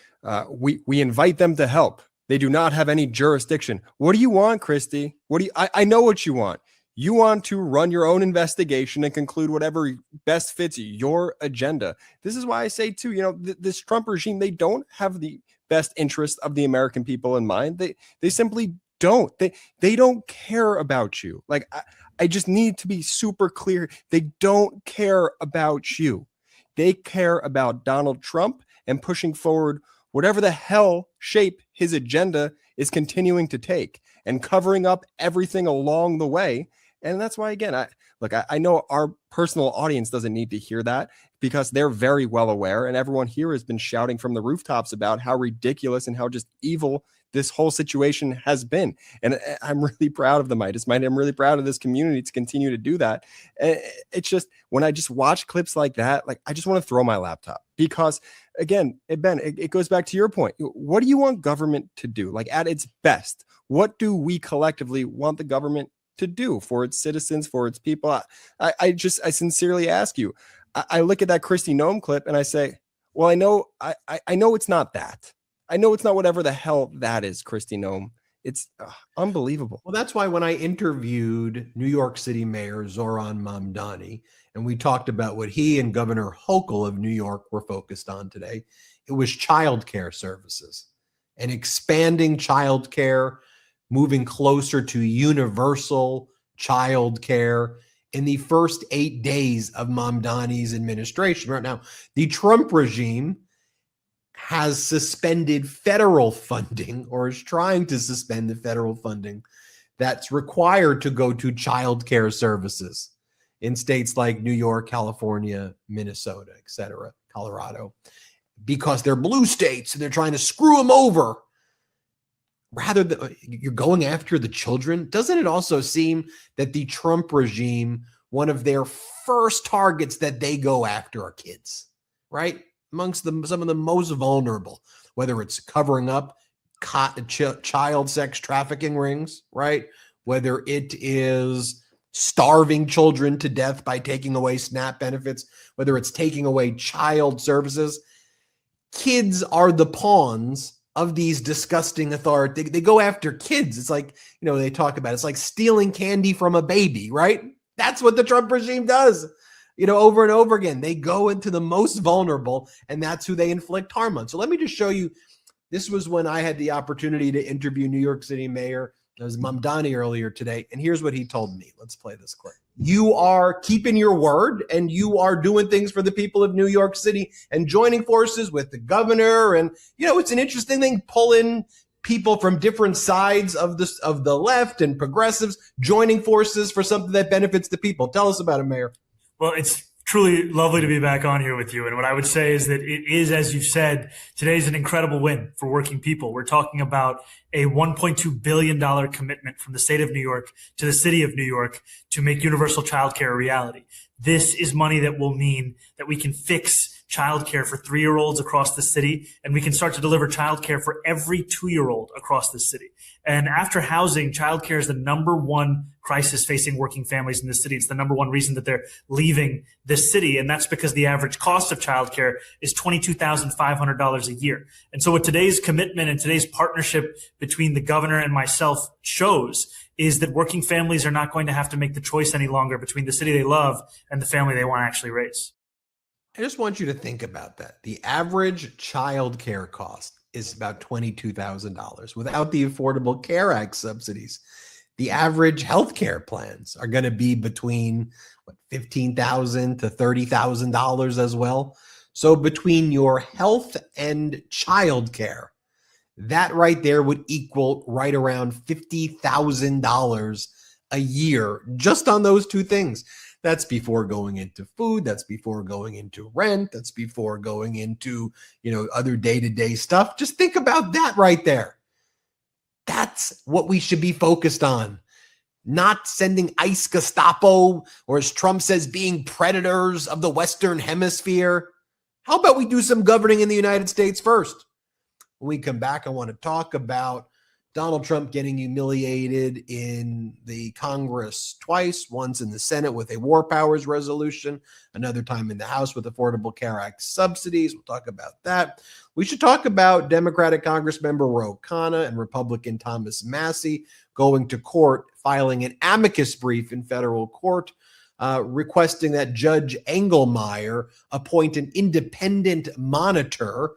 We invite them to help. They do not have any jurisdiction. What do you want, Kristi? I know what you want. You want to run your own investigation and conclude whatever best fits your agenda. This is why I say too, this Trump regime, they don't have the best interest of the American people in mind. They simply don't. They don't care about you. Like, I just need to be super clear. They don't care about you. They care about Donald Trump and pushing forward whatever the hell shape his agenda is continuing to take and covering up everything along the way. And that's why, again, I know our personal audience doesn't need to hear that because they're very well aware. And everyone here has been shouting from the rooftops about how ridiculous and how just evil this whole situation has been. And I'm really proud of the Meidas. I'm really proud of this community to continue to do that. It's just, when I just watch clips like that, like, I just want to throw my laptop because, again, Ben, it goes back to your point. What do you want government to do? Like, at its best, what do we collectively want the government to do for its citizens, for its people? I sincerely ask you. I look at that Kristi Noem clip and I say, well, I know it's not that. I know it's not whatever the hell that is, Kristi Noem. It's unbelievable. Well, that's why when I interviewed New York City Mayor Zoran Mamdani, and we talked about what he and Governor Hochul of New York were focused on today, it was childcare services and expanding childcare, moving closer to universal childcare in the first 8 days of Mamdani's administration. Right now, the Trump regime has suspended federal funding, or is trying to suspend the federal funding that's required to go to child care services in states like New York, California, Minnesota, etc., Colorado, because they're blue states and they're trying to screw them over. Rather than you're going after the children, doesn't it also seem that the Trump regime, one of their first targets that they go after are kids, right? Amongst them, some of the most vulnerable, whether it's covering up child sex trafficking rings, right? Whether it is starving children to death by taking away SNAP benefits, whether it's taking away child services. Kids are the pawns of these disgusting authorities. They go after kids. It's like, they talk about, it's like stealing candy from a baby, right? That's what the Trump regime does. Over and over again, they go into the most vulnerable, and that's who they inflict harm on. So let me just show you. This was when I had the opportunity to interview New York City Mayor Mamdani earlier today, and here's what he told me. Let's play this clip. You are keeping your word, and you are doing things for the people of New York City and joining forces with the governor. And, it's an interesting thing, pull in people from different sides of the left and progressives joining forces for something that benefits the people. Tell us about it, Mayor. Well, it's truly lovely to be back on here with you. And what I would say is that it is, as you've said, today's an incredible win for working people. We're talking about a $1.2 billion commitment from the state of New York to the city of New York to make universal childcare a reality. This is money that will mean that we can fix childcare for 3-year-olds across the city, and we can start to deliver childcare for every 2-year-old across the city. And after housing, childcare is the number one crisis facing working families in the city. It's the number one reason that they're leaving this city. And that's because the average cost of childcare is $22,500 a year. And so what today's commitment and today's partnership between the governor and myself shows is that working families are not going to have to make the choice any longer between the city they love and the family they want to actually raise. I just want you to think about that. The average child care cost is about $22,000 without the Affordable Care Act subsidies. The average health care plans are going to be between $15,000 to $30,000 as well. So between your health and child care, that right there would equal right around $50,000 a year just on those two things. That's before going into food. That's before going into rent. That's before going into, other day-to-day stuff. Just think about that right there. That's what we should be focused on. Not sending ICE Gestapo, or as Trump says, being predators of the Western Hemisphere. How about we do some governing in the United States first? When we come back, I want to talk about Donald Trump getting humiliated in the Congress twice, once in the Senate with a war powers resolution, another time in the House with Affordable Care Act subsidies. We'll talk about that. We should talk about Democratic Congressmember Ro Khanna and Republican Thomas Massie going to court, filing an amicus brief in federal court, requesting that Judge Engelmeyer appoint an independent monitor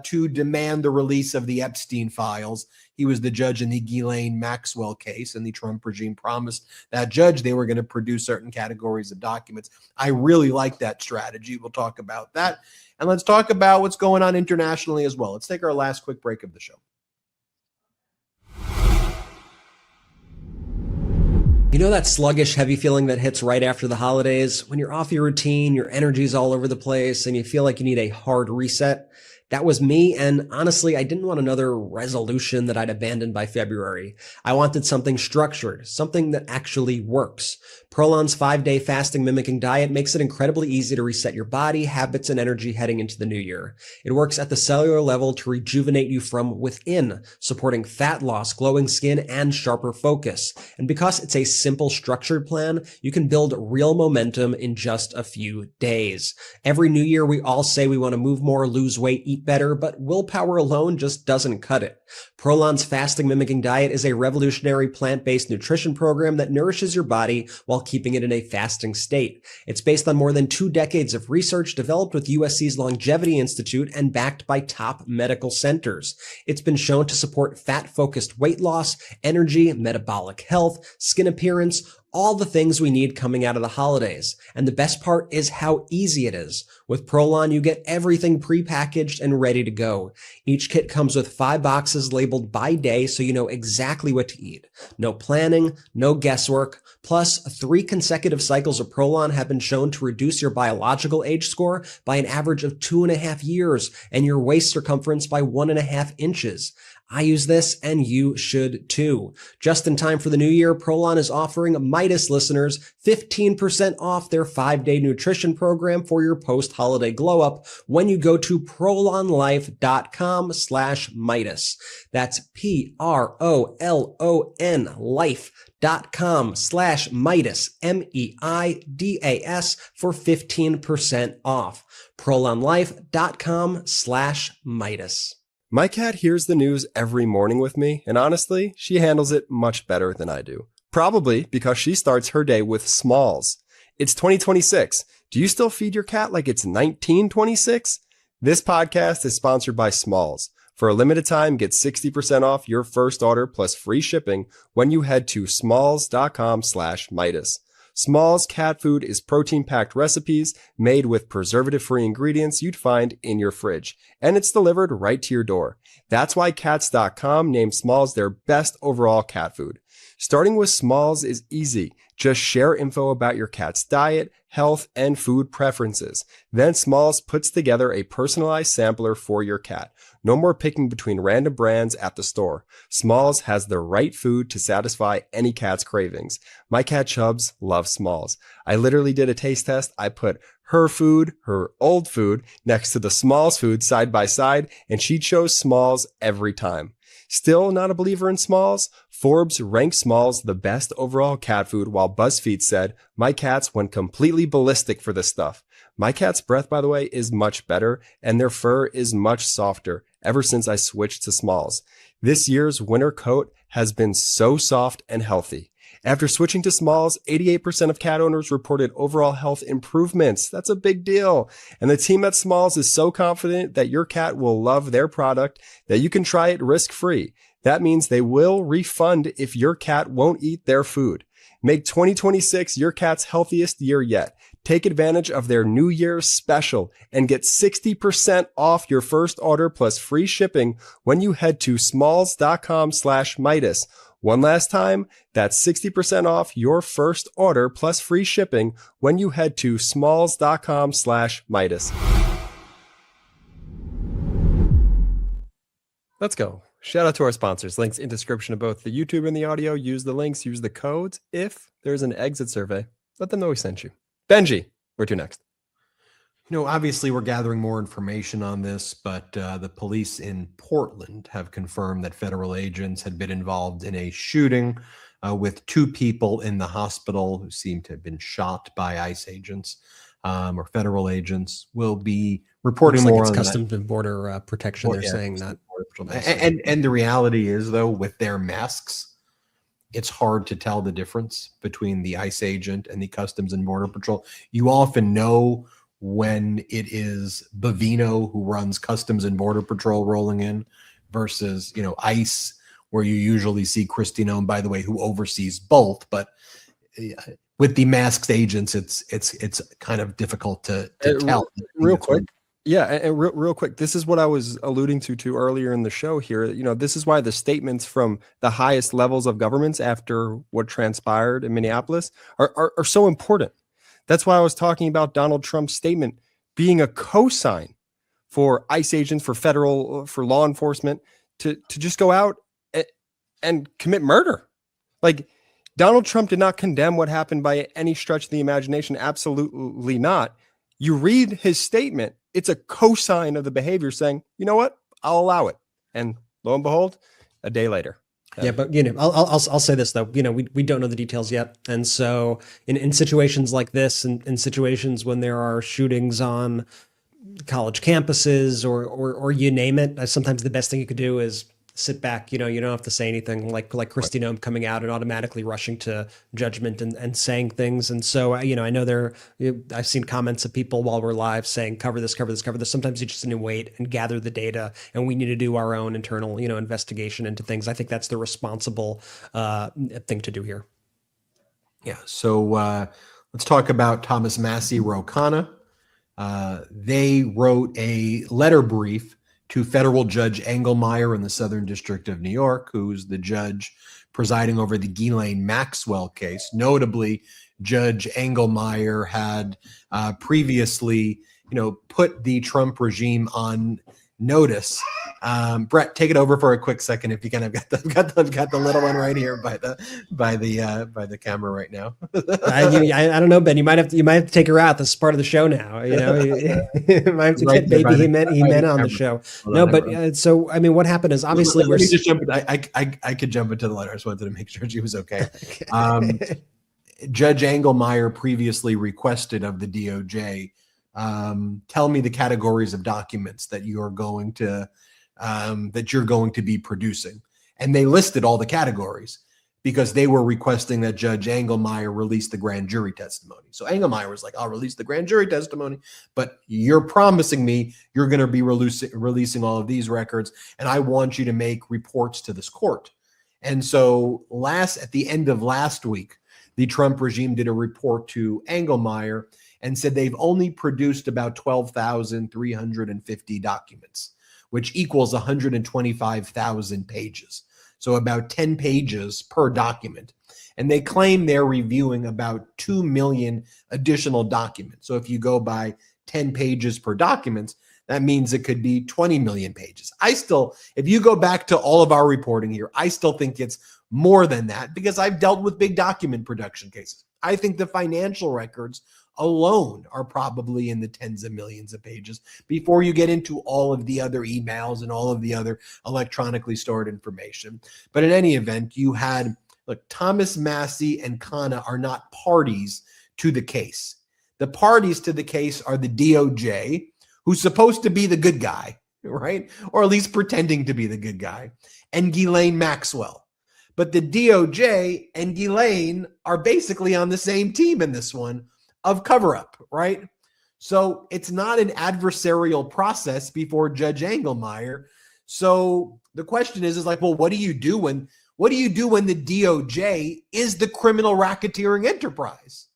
to demand the release of the Epstein files. He was the judge in the Ghislaine Maxwell case, and the Trump regime promised that judge they were going to produce certain categories of documents. I really like that strategy. We'll talk about that. And let's talk about what's going on internationally as well. Let's take our last quick break of the show. You know that sluggish, heavy feeling that hits right after the holidays? When you're off your routine, your energy's all over the place, and you feel like you need a hard reset? That was me, and honestly, I didn't want another resolution that I'd abandoned by February. I wanted something structured, something that actually works. Prolon's 5-day fasting mimicking diet makes it incredibly easy to reset your body, habits, and energy heading into the new year. It works at the cellular level to rejuvenate you from within, supporting fat loss, glowing skin, and sharper focus. And because it's a simple, structured plan, you can build real momentum in just a few days. Every new year, we all say we want to move more, lose weight, eat better, but willpower alone just doesn't cut it. Prolon's fasting mimicking diet is a revolutionary plant-based nutrition program that nourishes your body while keeping it in a fasting state. It's based on more than 2 decades of research developed with USC's Longevity Institute and backed by top medical centers. It's been shown to support fat-focused weight loss, energy, metabolic health, skin appearance, all the things we need coming out of the holidays. And the best part is how easy it is. With Prolon, you get everything prepackaged and ready to go. Each kit comes with 5 boxes labeled by day so you know exactly what to eat. No planning, no guesswork. Plus, 3 consecutive cycles of Prolon have been shown to reduce your biological age score by an average of 2.5 years and your waist circumference by 1.5 inches. I use this, and you should too. Just in time for the new year, Prolon is offering Meidas listeners 15% off their 5-day nutrition program for your post-holiday glow-up when you go to prolonlife.com/Meidas. That's PROLON life.com/Meidas, MEIDAS, for 15% off. prolonlife.com/Meidas. My cat hears the news every morning with me, and honestly, she handles it much better than I do. Probably because she starts her day with Smalls. It's 2026. Do you still feed your cat like it's 1926? This podcast is sponsored by Smalls. For a limited time, get 60% off your first order plus free shipping when you head to smalls.com/Meidas. Smalls cat food is protein-packed recipes made with preservative-free ingredients you'd find in your fridge, and it's delivered right to your door. That's why Cats.com named Smalls their best overall cat food. Starting with Smalls is easy. Just share info about your cat's diet, health, and food preferences. Then Smalls puts together a personalized sampler for your cat. No more picking between random brands at the store. Smalls has the right food to satisfy any cat's cravings. My cat Chubbs loves Smalls. I literally did a taste test. I put her food, her old food, next to the Smalls food side by side, and she chose Smalls every time. Still not a believer in Smalls? Forbes ranked Smalls the best overall cat food, while BuzzFeed said, my cats went completely ballistic for this stuff. My cat's breath, by the way, is much better, and their fur is much softer ever since I switched to Smalls. This year's winter coat has been so soft and healthy. After switching to Smalls, 88% of cat owners reported overall health improvements. That's a big deal. And the team at Smalls is so confident that your cat will love their product that you can try it risk-free. That means they will refund if your cat won't eat their food. Make 2026 your cat's healthiest year yet. Take advantage of their New Year's special and get 60% off your first order plus free shipping when you head to smalls.com/Meidas. One last time, that's 60% off your first order plus free shipping when you head to smalls.com/Meidas. Let's go. Shout out to our sponsors. Links in description of both the YouTube and the audio. Use the links, use the codes. If there's an exit survey, let them know we sent you. Benji, where to next? Obviously we're gathering more information on this, but the police in Portland have confirmed that federal agents had been involved in a shooting with 2 people in the hospital who seem to have been shot by ICE agents or federal agents. We'll be reporting more on Customs and Border Protection. They're saying that. And the reality is, though, with their masks, it's hard to tell the difference between the ICE agent and the Customs and Border Patrol. You often know when it is Bavino who runs Customs and Border Patrol rolling in versus, ICE, where you usually see Christine, by the way, who oversees both. But with the masked agents, it's kind of difficult to tell. Real quick. Yeah, and real quick, this is what I was alluding to earlier in the show here. This is why the statements from the highest levels of governments after what transpired in Minneapolis are so important. That's why I was talking about Donald Trump's statement being a cosign for ICE agents, for law enforcement to just go out and commit murder. Like, Donald Trump did not condemn what happened by any stretch of the imagination. Absolutely not. You read his statement, it's a cosign of the behavior saying, you know what, I'll allow it. And lo and behold, a day later. Yeah, but I'll say this though. We don't know the details yet, and so in situations like this, and in situations when there are shootings on college campuses or you name it, sometimes the best thing you could do is sit back. You don't have to say anything like Christine coming out and automatically rushing to judgment and saying things. And so I know I've seen comments of people while we're live saying cover this. Sometimes you just need to wait and gather the data, and we need to do our own internal investigation into things. I think that's the responsible thing to do here. Yeah. So let's talk about Thomas Massie Ro-Khanna. They wrote a letter brief to federal Judge Engelmeyer in the Southern District of New York, who's the judge presiding over the Ghislaine Maxwell case. Notably, Judge Engelmeyer had previously, put the Trump regime on notice. Brett, take it over for a quick second if you can. I've got the little one right here by the camera right now. I don't know, Ben. You might have to take her out. This is part of the show now. You might have to get baby he meant on the show. No, but so I mean, what happened is obviously let me just jump. I could jump into the letter. I just wanted to make sure she was okay. Judge Engelmeyer previously requested of the DOJ, tell me the categories of documents that you're going to be producing. And they listed all the categories because they were requesting that Judge Engelmeyer release the grand jury testimony. So Engelmeyer was like, I'll release the grand jury testimony, but you're promising me you're going to be releasing all of these records, and I want you to make reports to this court. And so at the end of last week, the Trump regime did a report to Engelmeyer and said they've only produced about 12,350 documents, which equals 125,000 pages. so about 10 pages per document. And they claim they're reviewing about 2 million additional documents. So if you go by 10 pages per document, that means it could be 20 million pages. If you go back to all of our reporting here, I still think it's more than that because I've dealt with big document production cases. I think the financial records alone are probably in the tens of millions of pages before you get into all of the other emails and all of the other electronically stored information. But in any event, you had, look, Thomas Massie and Khanna are not parties to the case. The parties to the case are the DOJ, who's supposed to be the good guy, right? Or at least pretending to be the good guy, and Ghislaine Maxwell. But the DOJ and Ghislaine are basically on the same team in this one of cover-up, right? So it's not an adversarial process before Judge Engelmeyer. So the question is like, well, what do you do when the DOJ is the criminal racketeering enterprise?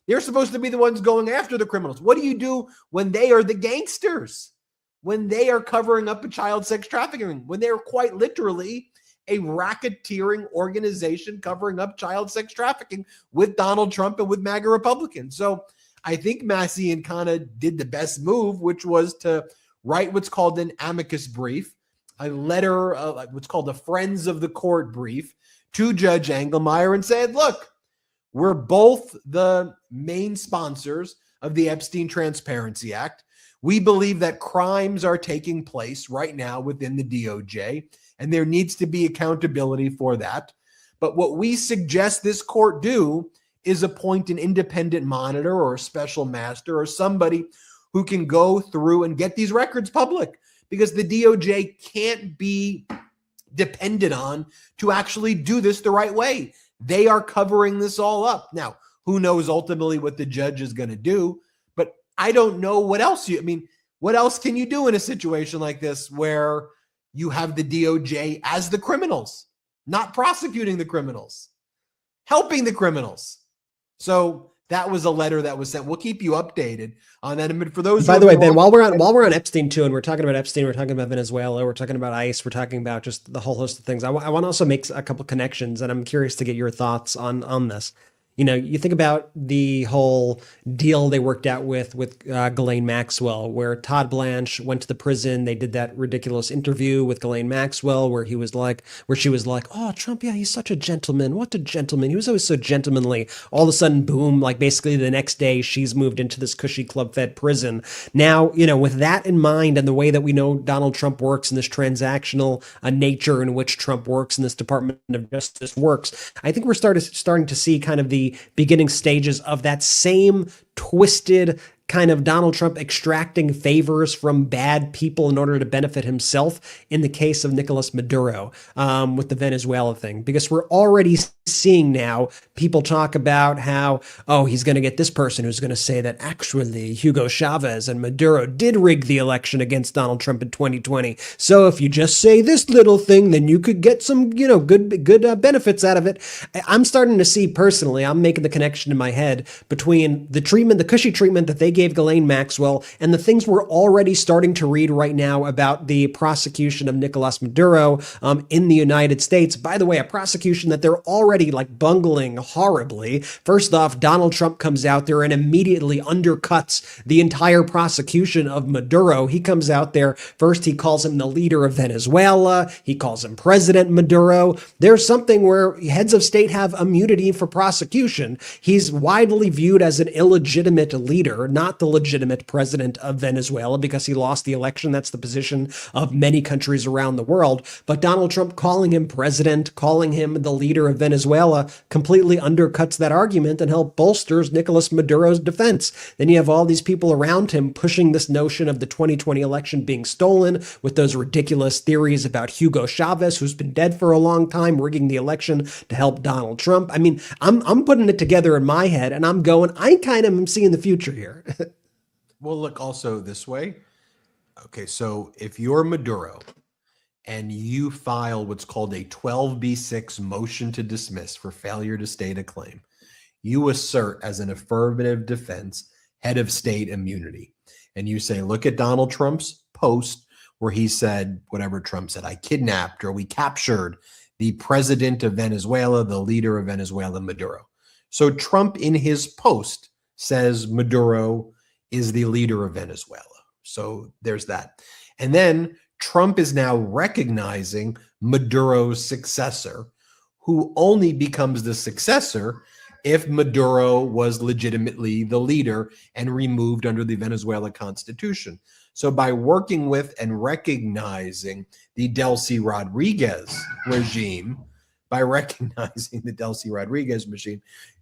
They're supposed to be the ones going after the criminals. What do you do when they are the gangsters? When they are covering up a child sex trafficking? When they're quite literally a racketeering organization covering up child sex trafficking with Donald Trump and with MAGA Republicans? So I think Massie and Khanna did the best move, which was to write what's called an amicus brief, a letter, what's called a Friends of the Court brief to Judge Engelmeyer and said, look, we're both the main sponsors of the Epstein Transparency Act. We believe that crimes are taking place right now within the DOJ, and there needs to be accountability for that. But what we suggest this court do is appoint an independent monitor or a special master or somebody who can go through and get these records public, because the DOJ can't be depended on to actually do this the right way. They are covering this all up. Now, who knows ultimately what the judge is going to do, but I don't know what else what else can you do in a situation like this where you have the DOJ as the criminals, not prosecuting the criminals, helping the criminals? So that was a letter that was sent. We'll keep you updated on that. And for those, by the way, Ben, while we're on Epstein too, and we're talking about Epstein, we're talking about Venezuela, we're talking about ICE, we're talking about just the whole host of things. I want to also make a couple connections, and I'm curious to get your thoughts on this. You know, you think about the whole deal they worked out with Ghislaine Maxwell, where Todd Blanche went to the prison. They did that ridiculous interview with Ghislaine Maxwell where she was like, oh, Trump, yeah, he's such a gentleman. What a gentleman. He was always so gentlemanly. All of a sudden, boom, like basically the next day she's moved into this cushy club-fed prison. Now, you know, with that in mind and the way that we know Donald Trump works and this transactional nature in which Trump works and this Department of Justice works, I think we're starting to see kind of the beginning stages of that same twisted kind of Donald Trump extracting favors from bad people in order to benefit himself in the case of Nicolas Maduro with the Venezuela thing. Because we're already seeing now people talk about how, oh, he's going to get this person who's going to say that actually Hugo Chavez and Maduro did rig the election against Donald Trump in 2020. So if you just say this little thing, then you could get some, you know, good benefits out of it. I'm starting to see personally, I'm making the connection in my head between the treatment, the cushy treatment that they gave Ghislaine Maxwell and the things we're already starting to read right now about the prosecution of Nicolas Maduro in the United States. By the way, a prosecution that they're already like bungling horribly. First off, Donald Trump comes out there and immediately undercuts the entire prosecution of Maduro. He comes out there, first he calls him the leader of Venezuela. He calls him President Maduro. There's something where heads of state have immunity for prosecution. He's widely viewed as an illegitimate leader, not the legitimate president of Venezuela, because he lost the election. That's the position of many countries around the world. But Donald Trump calling him president, calling him the leader of Venezuela, completely undercuts that argument and help bolsters Nicolas Maduro's defense. Then you have all these people around him pushing this notion of the 2020 election being stolen with those ridiculous theories about Hugo Chavez, who's been dead for a long time, rigging the election to help Donald Trump. I mean, I'm putting it together in my head and I'm going, I kind of am seeing the future here. Well, look also this way. Okay, so if you're Maduro and you file what's called a 12B6 motion to dismiss for failure to state a claim, you assert as an affirmative defense head of state immunity. And you say, look at Donald Trump's post where he said, whatever Trump said, I kidnapped or we captured the president of Venezuela, the leader of Venezuela, Maduro. So Trump in his post says Maduro is the leader of Venezuela. So there's that. And then Trump is now recognizing Maduro's successor, who only becomes the successor if Maduro was legitimately the leader and removed under the Venezuela constitution. So by working with and recognizing the Delcy Rodriguez regime,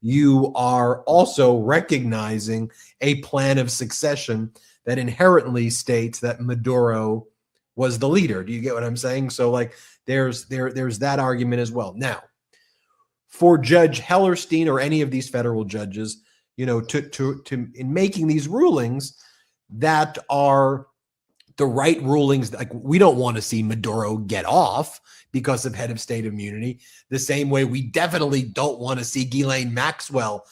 you are also recognizing a plan of succession that inherently states that Maduro was the leader. Do you get what I'm saying? So like there's that argument as well. Now, for Judge Hellerstein or any of these federal judges, to in making these rulings that are the right rulings, like we don't want to see Maduro get off because of head of state immunity, the same way we definitely don't want to see Ghislaine Maxwell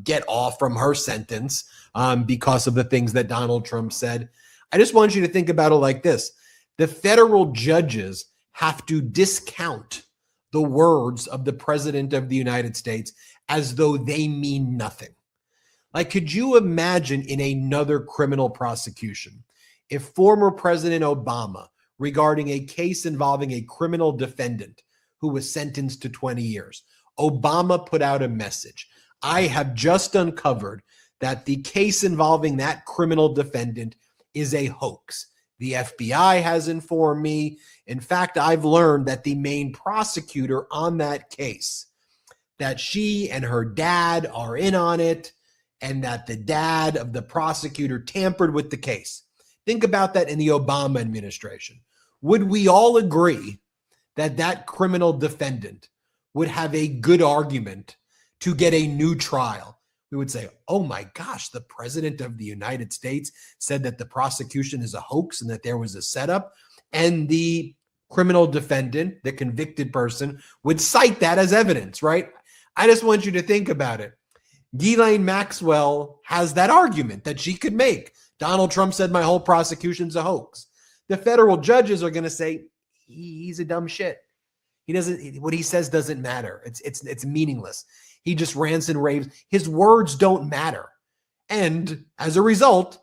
get off from her sentence because of the things that Donald Trump said. I just want you to think about it like this. The federal judges have to discount the words of the president of the United States as though they mean nothing. Like, could you imagine in another criminal prosecution if former President Obama, regarding a case involving a criminal defendant who was sentenced to 20 years, Obama put out a message? I have just uncovered that the case involving that criminal defendant is a hoax. The FBI has informed me. In fact, I've learned that the main prosecutor on that case, that she and her dad are in on it, and that the dad of the prosecutor tampered with the case. Think about that in the Obama administration. Would we all agree that that criminal defendant would have a good argument to get a new trial? We would say, oh my gosh, the president of the United States said that the prosecution is a hoax and that there was a setup. And the criminal defendant, the convicted person, would cite that as evidence, right? I just want you to think about it. Ghislaine Maxwell has that argument that she could make. Donald Trump said my whole prosecution's a hoax. The federal judges are going to say he's a dumb shit. He doesn't. What he says doesn't matter. It's meaningless. He just rants and raves. His words don't matter. And as a result,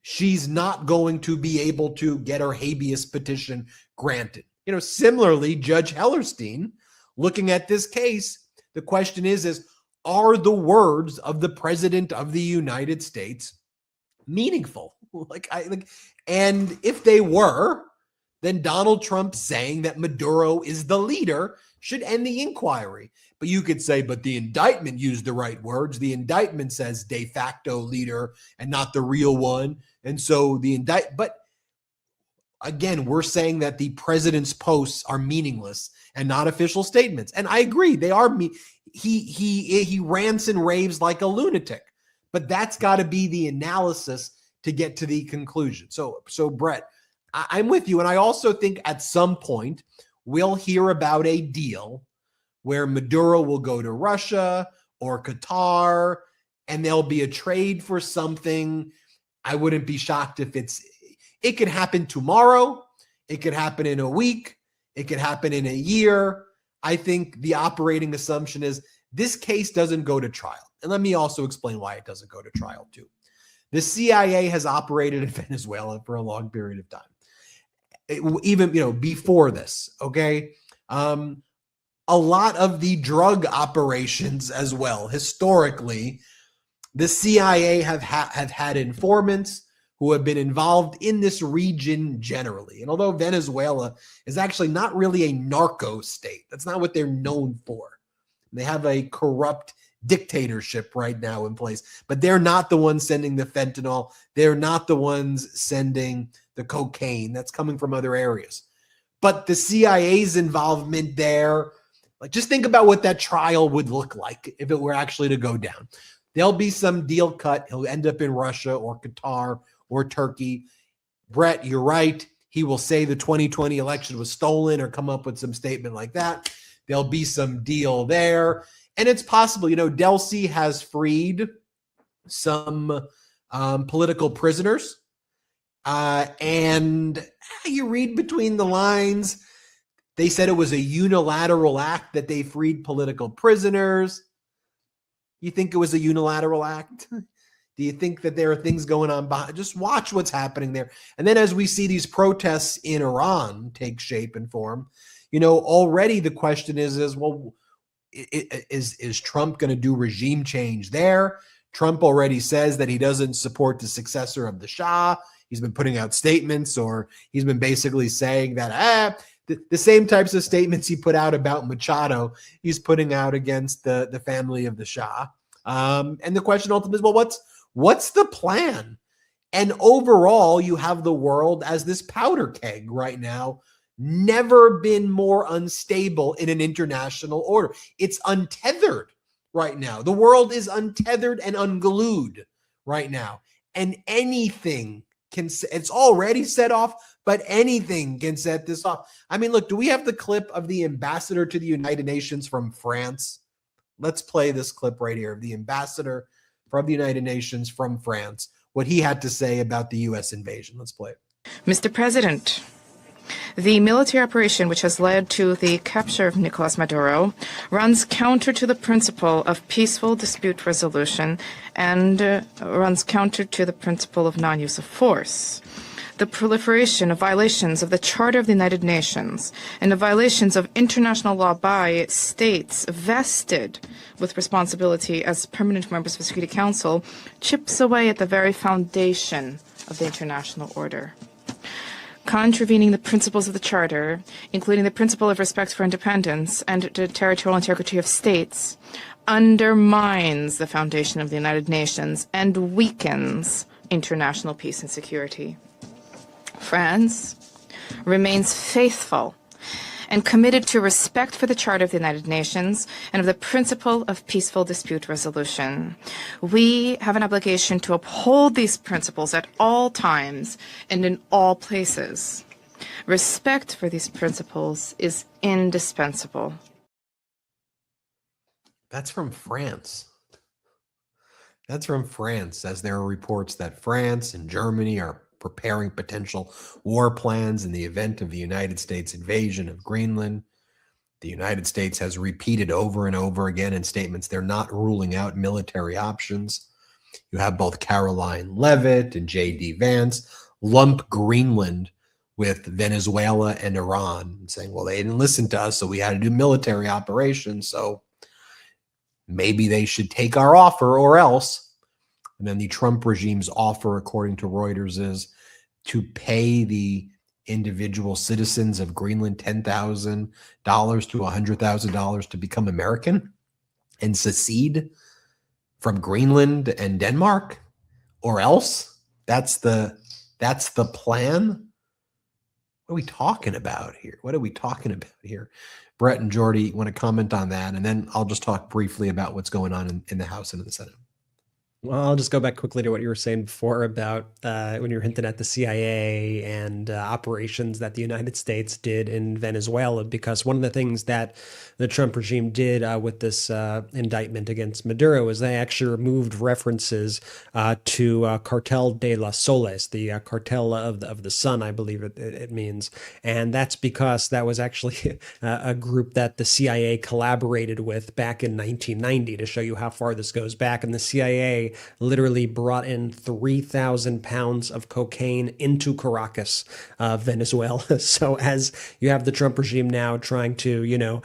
she's not going to be able to get her habeas petition granted. Similarly, Judge Hellerstein, looking at this case, the question is are the words of the president of the United States meaningful? And if they were, then Donald Trump saying that Maduro is the leader should end the inquiry. But you could say, but the indictment used the right words. The indictment says de facto leader and not the real one. And so but again, we're saying that the president's posts are meaningless and not official statements. And I agree, they are. He rants and raves like a lunatic, but that's got to be the analysis to get to the conclusion. So Brett, I'm with you. And I also think at some point we'll hear about a deal where Maduro will go to Russia or Qatar and there'll be a trade for something. I wouldn't be shocked if it could happen tomorrow. It could happen in a week. It could happen in a year. I think the operating assumption is this case doesn't go to trial. And let me also explain why it doesn't go to trial too. The CIA has operated in Venezuela for a long period of time. Even, before this, okay? A lot of the drug operations as well, historically, the CIA have had informants who have been involved in this region generally. And although Venezuela is actually not really a narco state, that's not what they're known for. They have a corrupt dictatorship right now in place, but they're not the ones sending the fentanyl. They're not the ones sending the cocaine. That's coming from other areas. But the CIA's involvement there, just think about what that trial would look like if it were actually to go down. There'll be some deal cut. He'll end up in Russia or Qatar or Turkey. Brett, you're right. He will say the 2020 election was stolen or come up with some statement like that. There'll be some deal there. And it's possible, Delcy has freed some political prisoners. And you read between the lines, They said it was a unilateral act that they freed political prisoners. You think it was a unilateral act? Do you think that there are things going on behind? Just watch what's happening there. And then as we see these protests in Iran take shape and form, already the question is well, is Trump going to do regime change there? Trump already says that he doesn't support the successor of the Shah. He's been putting out statements, or he's been basically saying that the same types of statements he put out about Machado, he's putting out against the family of the Shah. And the question ultimately is, well, what's the plan? And overall, you have the world as this powder keg right now, never been more unstable in an international order. It's untethered right now. The world is untethered and unglued right now. And anything it's already set off, but anything can set this off. I mean, look, do we have the clip of the ambassador to the United Nations from France? Let's play this clip right here of the ambassador from the United Nations from France, what he had to say about the U.S. invasion. Let's play it. Mr. President, the military operation which has led to the capture of Nicolas Maduro runs counter to the principle of peaceful dispute resolution and runs counter to the principle of non-use of force. The proliferation of violations of the Charter of the United Nations and the violations of international law by states vested with responsibility as permanent members of the Security Council chips away at the very foundation of the international order. Contravening the principles of the Charter, including the principle of respect for independence and the territorial integrity of states, undermines the foundation of the United Nations and weakens international peace and security. France remains faithful and committed to respect for the Charter of the United Nations and of the principle of peaceful dispute resolution. We have an obligation to uphold these principles at all times and in all places. Respect for these principles is indispensable. That's from France. That's from France, as there are reports that France and Germany are preparing potential war plans in the event of the United States invasion of Greenland. The United States has repeated over and over again in statements they're not ruling out military options. You have both Caroline Leavitt and J.D. Vance lump Greenland with Venezuela and Iran, saying, well, they didn't listen to us, so we had to do military operations, so maybe they should take our offer or else. And then the Trump regime's offer, according to Reuters, is to pay the individual citizens of Greenland $10,000 to $100,000 to become American and secede from Greenland and Denmark, or else. That's the plan. What are we talking about here? Brett and Jordy want to comment on that, and then I'll just talk briefly about what's going on in the House and in the Senate. Well, I'll just go back quickly to what you were saying before about when you were hinting at the CIA and operations that the United States did in Venezuela, because one of the things that the Trump regime did with this indictment against Maduro is they actually removed references to Cartel de las Soles, the cartel of the sun, I believe it means. And that's because that was actually a group that the CIA collaborated with back in 1990, to show you how far this goes back. And the CIA literally brought in 3,000 pounds of cocaine into Caracas, Venezuela. So as you have the Trump regime now trying to,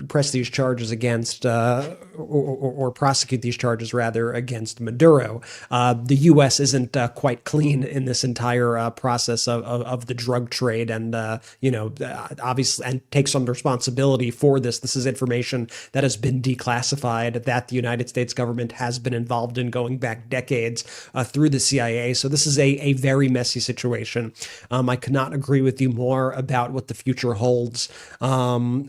press these charges against, or prosecute these charges rather against Maduro, the U.S. isn't quite clean in this entire process of the drug trade, and obviously, and takes some responsibility for this. This is information that has been declassified, that the United States government has been involved in going back decades through the CIA. So this is a very messy situation. I could not agree with you more about what the future holds.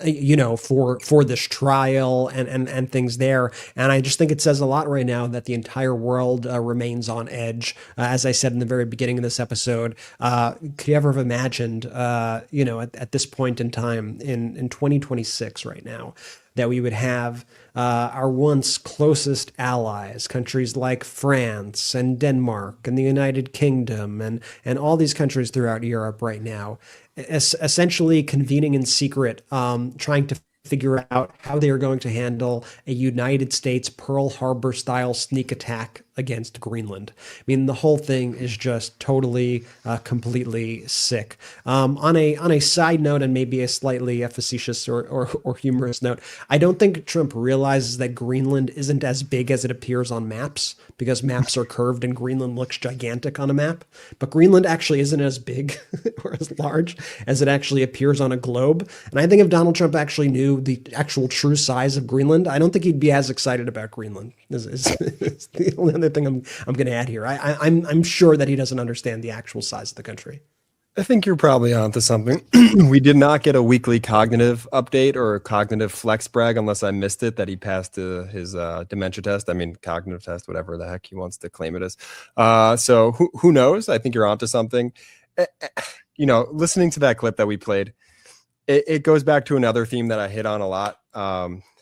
For this trial and things there. And I just think it says a lot right now that the entire world remains on edge. As I said in the very beginning of this episode, could you ever have imagined, at this point in time in 2026 right now, that we would have our once closest allies, countries like France and Denmark and the United Kingdom and all these countries throughout Europe right now, essentially convening in secret, trying to figure out how they are going to handle a United States Pearl Harbor style sneak attack against Greenland. I mean, the whole thing is just totally, completely sick. On a side note, and maybe a slightly facetious or humorous note, I don't think Trump realizes that Greenland isn't as big as it appears on maps, because maps are curved and Greenland looks gigantic on a map. But Greenland actually isn't as big or as large as it actually appears on a globe. And I think if Donald Trump actually knew the actual true size of Greenland, I don't think he'd be as excited about Greenland. Is the only other thing I'm going to add here. I'm sure that he doesn't understand the actual size of the country. I think you're probably onto something. We did not get a weekly cognitive update or a cognitive flex brag, unless I missed it, that he passed his dementia test. I mean, cognitive test, whatever the heck he wants to claim it as. So who knows? I think you're onto something. You know, listening to that clip that we played, it goes back to another theme that I hit on a lot,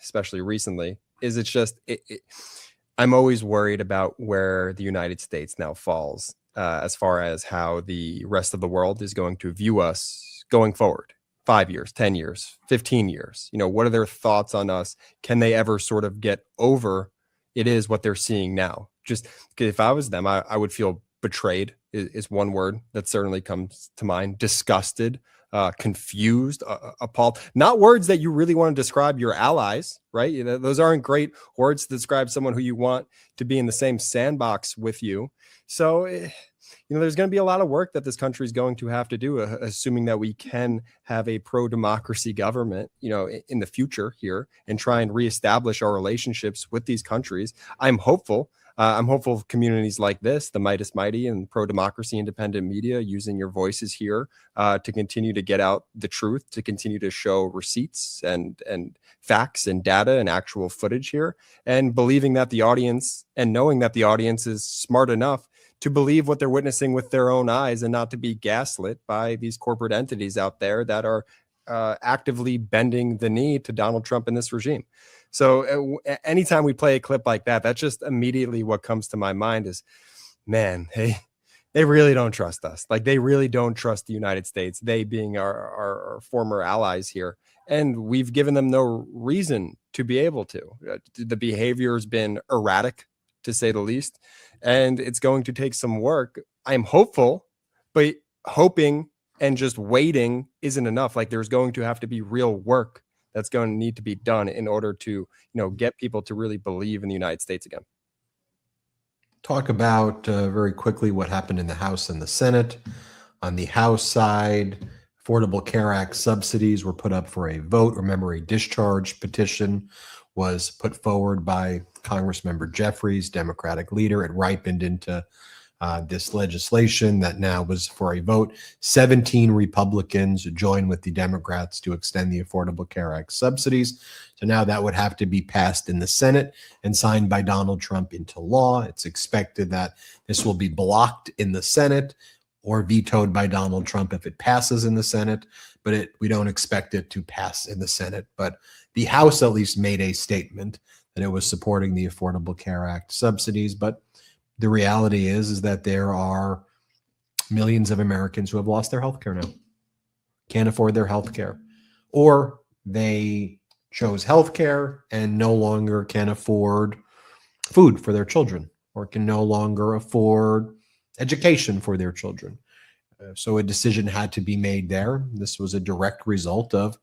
especially recently, is it's just, I'm always worried about where the United States now falls as far as how the rest of the world is going to view us going forward. 5 years, 10 years, 15 years. You know, what are their thoughts on us? Can they ever sort of get over it is what they're seeing now? Just if I was them, I would feel betrayed is one word that certainly comes to mind. Disgusted, confused, appalled. Not words that you really want to describe your allies, right? You know, those aren't great words to describe someone who you want to be in the same sandbox with you. So, you know, there's going to be a lot of work that this country is going to have to do, assuming that we can have a pro-democracy government, you know, in the future here, and try and reestablish our relationships with these countries. I'm hopeful. I'm hopeful of communities like this, the Meidas Mighty and pro-democracy independent media, using your voices here to continue to get out the truth, to continue to show receipts and facts and data and actual footage here, and believing that the audience and knowing that the audience is smart enough to believe what they're witnessing with their own eyes and not to be gaslit by these corporate entities out there that are actively bending the knee to Donald Trump and this regime. So anytime we play a clip like that, that's just immediately what comes to my mind is, man, they really don't trust us. Like, they really don't trust the United States, they being our former allies here. And we've given them no reason to be able to. The behavior has been erratic, to say the least. And it's going to take some work. I'm hopeful, but hoping and just waiting isn't enough. Like, there's going to have to be real work that's going to need to be done in order to, you know, get people to really believe in the United States again. Talk about very quickly what happened in the House and the Senate. On the House side, Affordable Care Act subsidies were put up for a vote. Remember, a discharge petition was put forward by Congressmember Jeffries, Democratic leader. It ripened into this legislation that now was for a vote. 17 Republicans joined with the Democrats to extend the Affordable Care Act subsidies. So now that would have to be passed in the Senate and signed by Donald Trump into law. It's expected that this will be blocked in the Senate or vetoed by Donald Trump if it passes in the Senate, but we don't expect it to pass in the Senate. But the House at least made a statement that it was supporting the Affordable Care Act subsidies. But the reality is that there are millions of Americans who have lost their health care now, can't afford their health care, or they chose health care and no longer can afford food for their children, or can no longer afford education for their children. So a decision had to be made there. This was a direct result of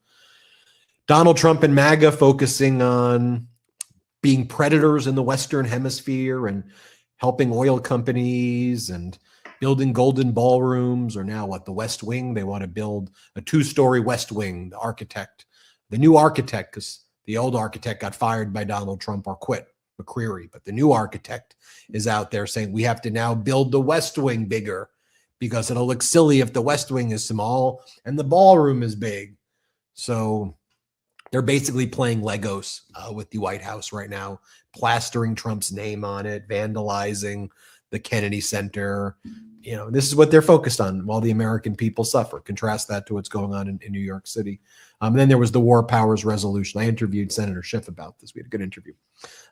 Donald Trump and MAGA focusing on being predators in the Western Hemisphere and helping oil companies and building golden ballrooms, or now what, the West Wing? They want to build a 2-story West Wing. The new architect, because the old architect got fired by Donald Trump or quit, McCreary, but the new architect is out there saying we have to now build the West Wing bigger because it'll look silly if the West Wing is small and the ballroom is big. So they're basically playing Legos with the White House right now, plastering Trump's name on it, vandalizing the Kennedy Center. This is what they're focused on while the American people suffer. Contrast that to what's going on in New York City. And then there was the War Powers Resolution. I interviewed Senator Schiff about this. We had a good interview.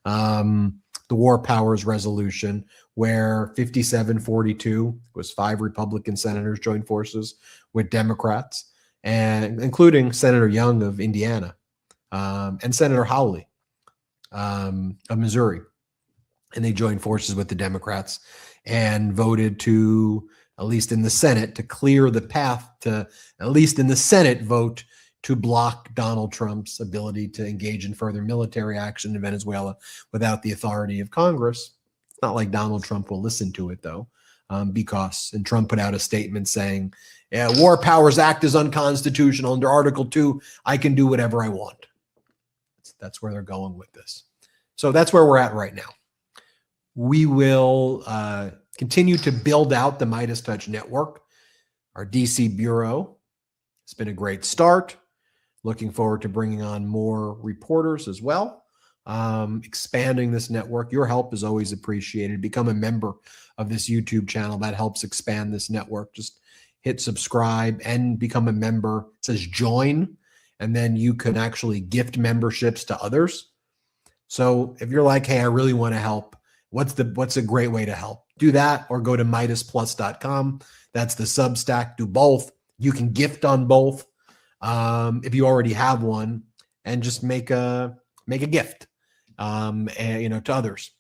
The War Powers Resolution, where 57-42 was 5 Republican senators joined forces with Democrats, and including Senator Young of Indiana and Senator Hawley of Missouri. And they joined forces with the Democrats and voted to, at least in the Senate, to clear the path to, at least in the Senate, vote to block Donald Trump's ability to engage in further military action in Venezuela without the authority of Congress. It's not like Donald Trump will listen to it, though, because Trump put out a statement saying, War Powers Act is unconstitutional. Under Article 2, I can do whatever I want. That's where they're going with this. So that's where we're at right now. We will continue to build out the MeidasTouch network. Our DC bureau, it's been a great start. Looking forward to bringing on more reporters as well, expanding this network. Your help is always appreciated. Become a member of this YouTube channel. That helps expand this network. Just hit subscribe and become a member. It says join, and then you can actually gift memberships to others. So if you're like, hey, I really want to help, what's a great way to help? Do that, or go to MeidasPlus.com. That's the Substack. Do both. You can gift on both if you already have one, and just make a gift, to others.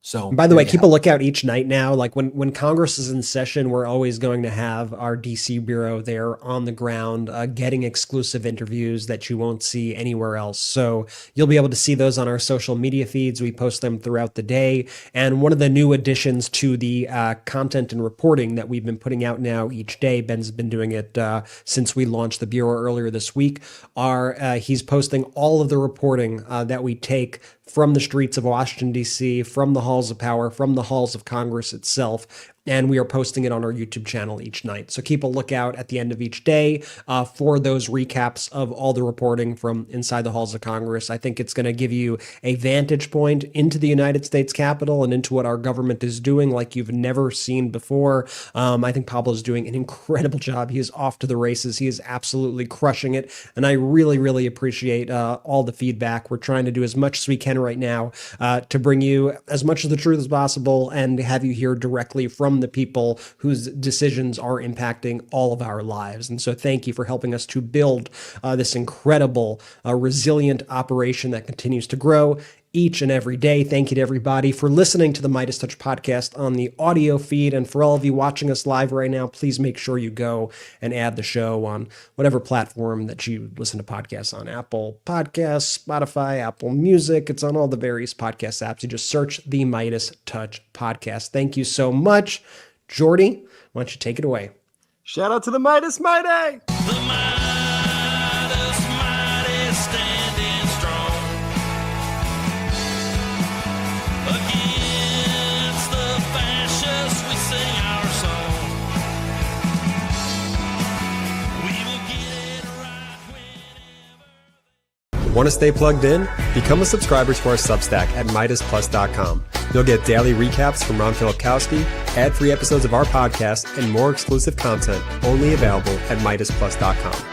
So, by the way, keep a lookout each night now. Like when Congress is in session, we're always going to have our DC bureau there on the ground, getting exclusive interviews that you won't see anywhere else. So you'll be able to see those on our social media feeds. We post them throughout the day. And one of the new additions to the content and reporting that we've been putting out now each day, Ben's been doing it since we launched the bureau earlier this week, he's posting all of the reporting that we take from the streets of Washington, D.C., from the halls of power, from the halls of Congress itself. And we are posting it on our YouTube channel each night. So keep a lookout at the end of each day for those recaps of all the reporting from inside the halls of Congress. I think it's going to give you a vantage point into the United States Capitol and into what our government is doing like you've never seen before. I think Pablo's doing an incredible job. He is off to the races. He is absolutely crushing it. And I really, really appreciate all the feedback. We're trying to do as much as we can right now to bring you as much of the truth as possible and have you hear directly from the people whose decisions are impacting all of our lives. And so thank you for helping us to build this incredible, resilient operation that continues to grow each and every day. Thank you to everybody for listening to the MeidasTouch podcast on the audio feed. And for all of you watching us live right now, please make sure you go and add the show on whatever platform that you listen to podcasts on. Apple Podcasts, Spotify, Apple Music. It's on all the various podcast apps. You just search the MeidasTouch podcast. Thank you so much. Jordy, why don't you take it away? Shout out to the Meidas Mighty! The Meidas Mighty standing strong against the fascists. We sing our song. We will get it right whenever. Want to stay plugged in? Become a subscriber to our Substack at MeidasPlus.com. You'll get daily recaps from Ron Filipkowski, ad-free episodes of our podcast, and more exclusive content only available at MeidasPlus.com.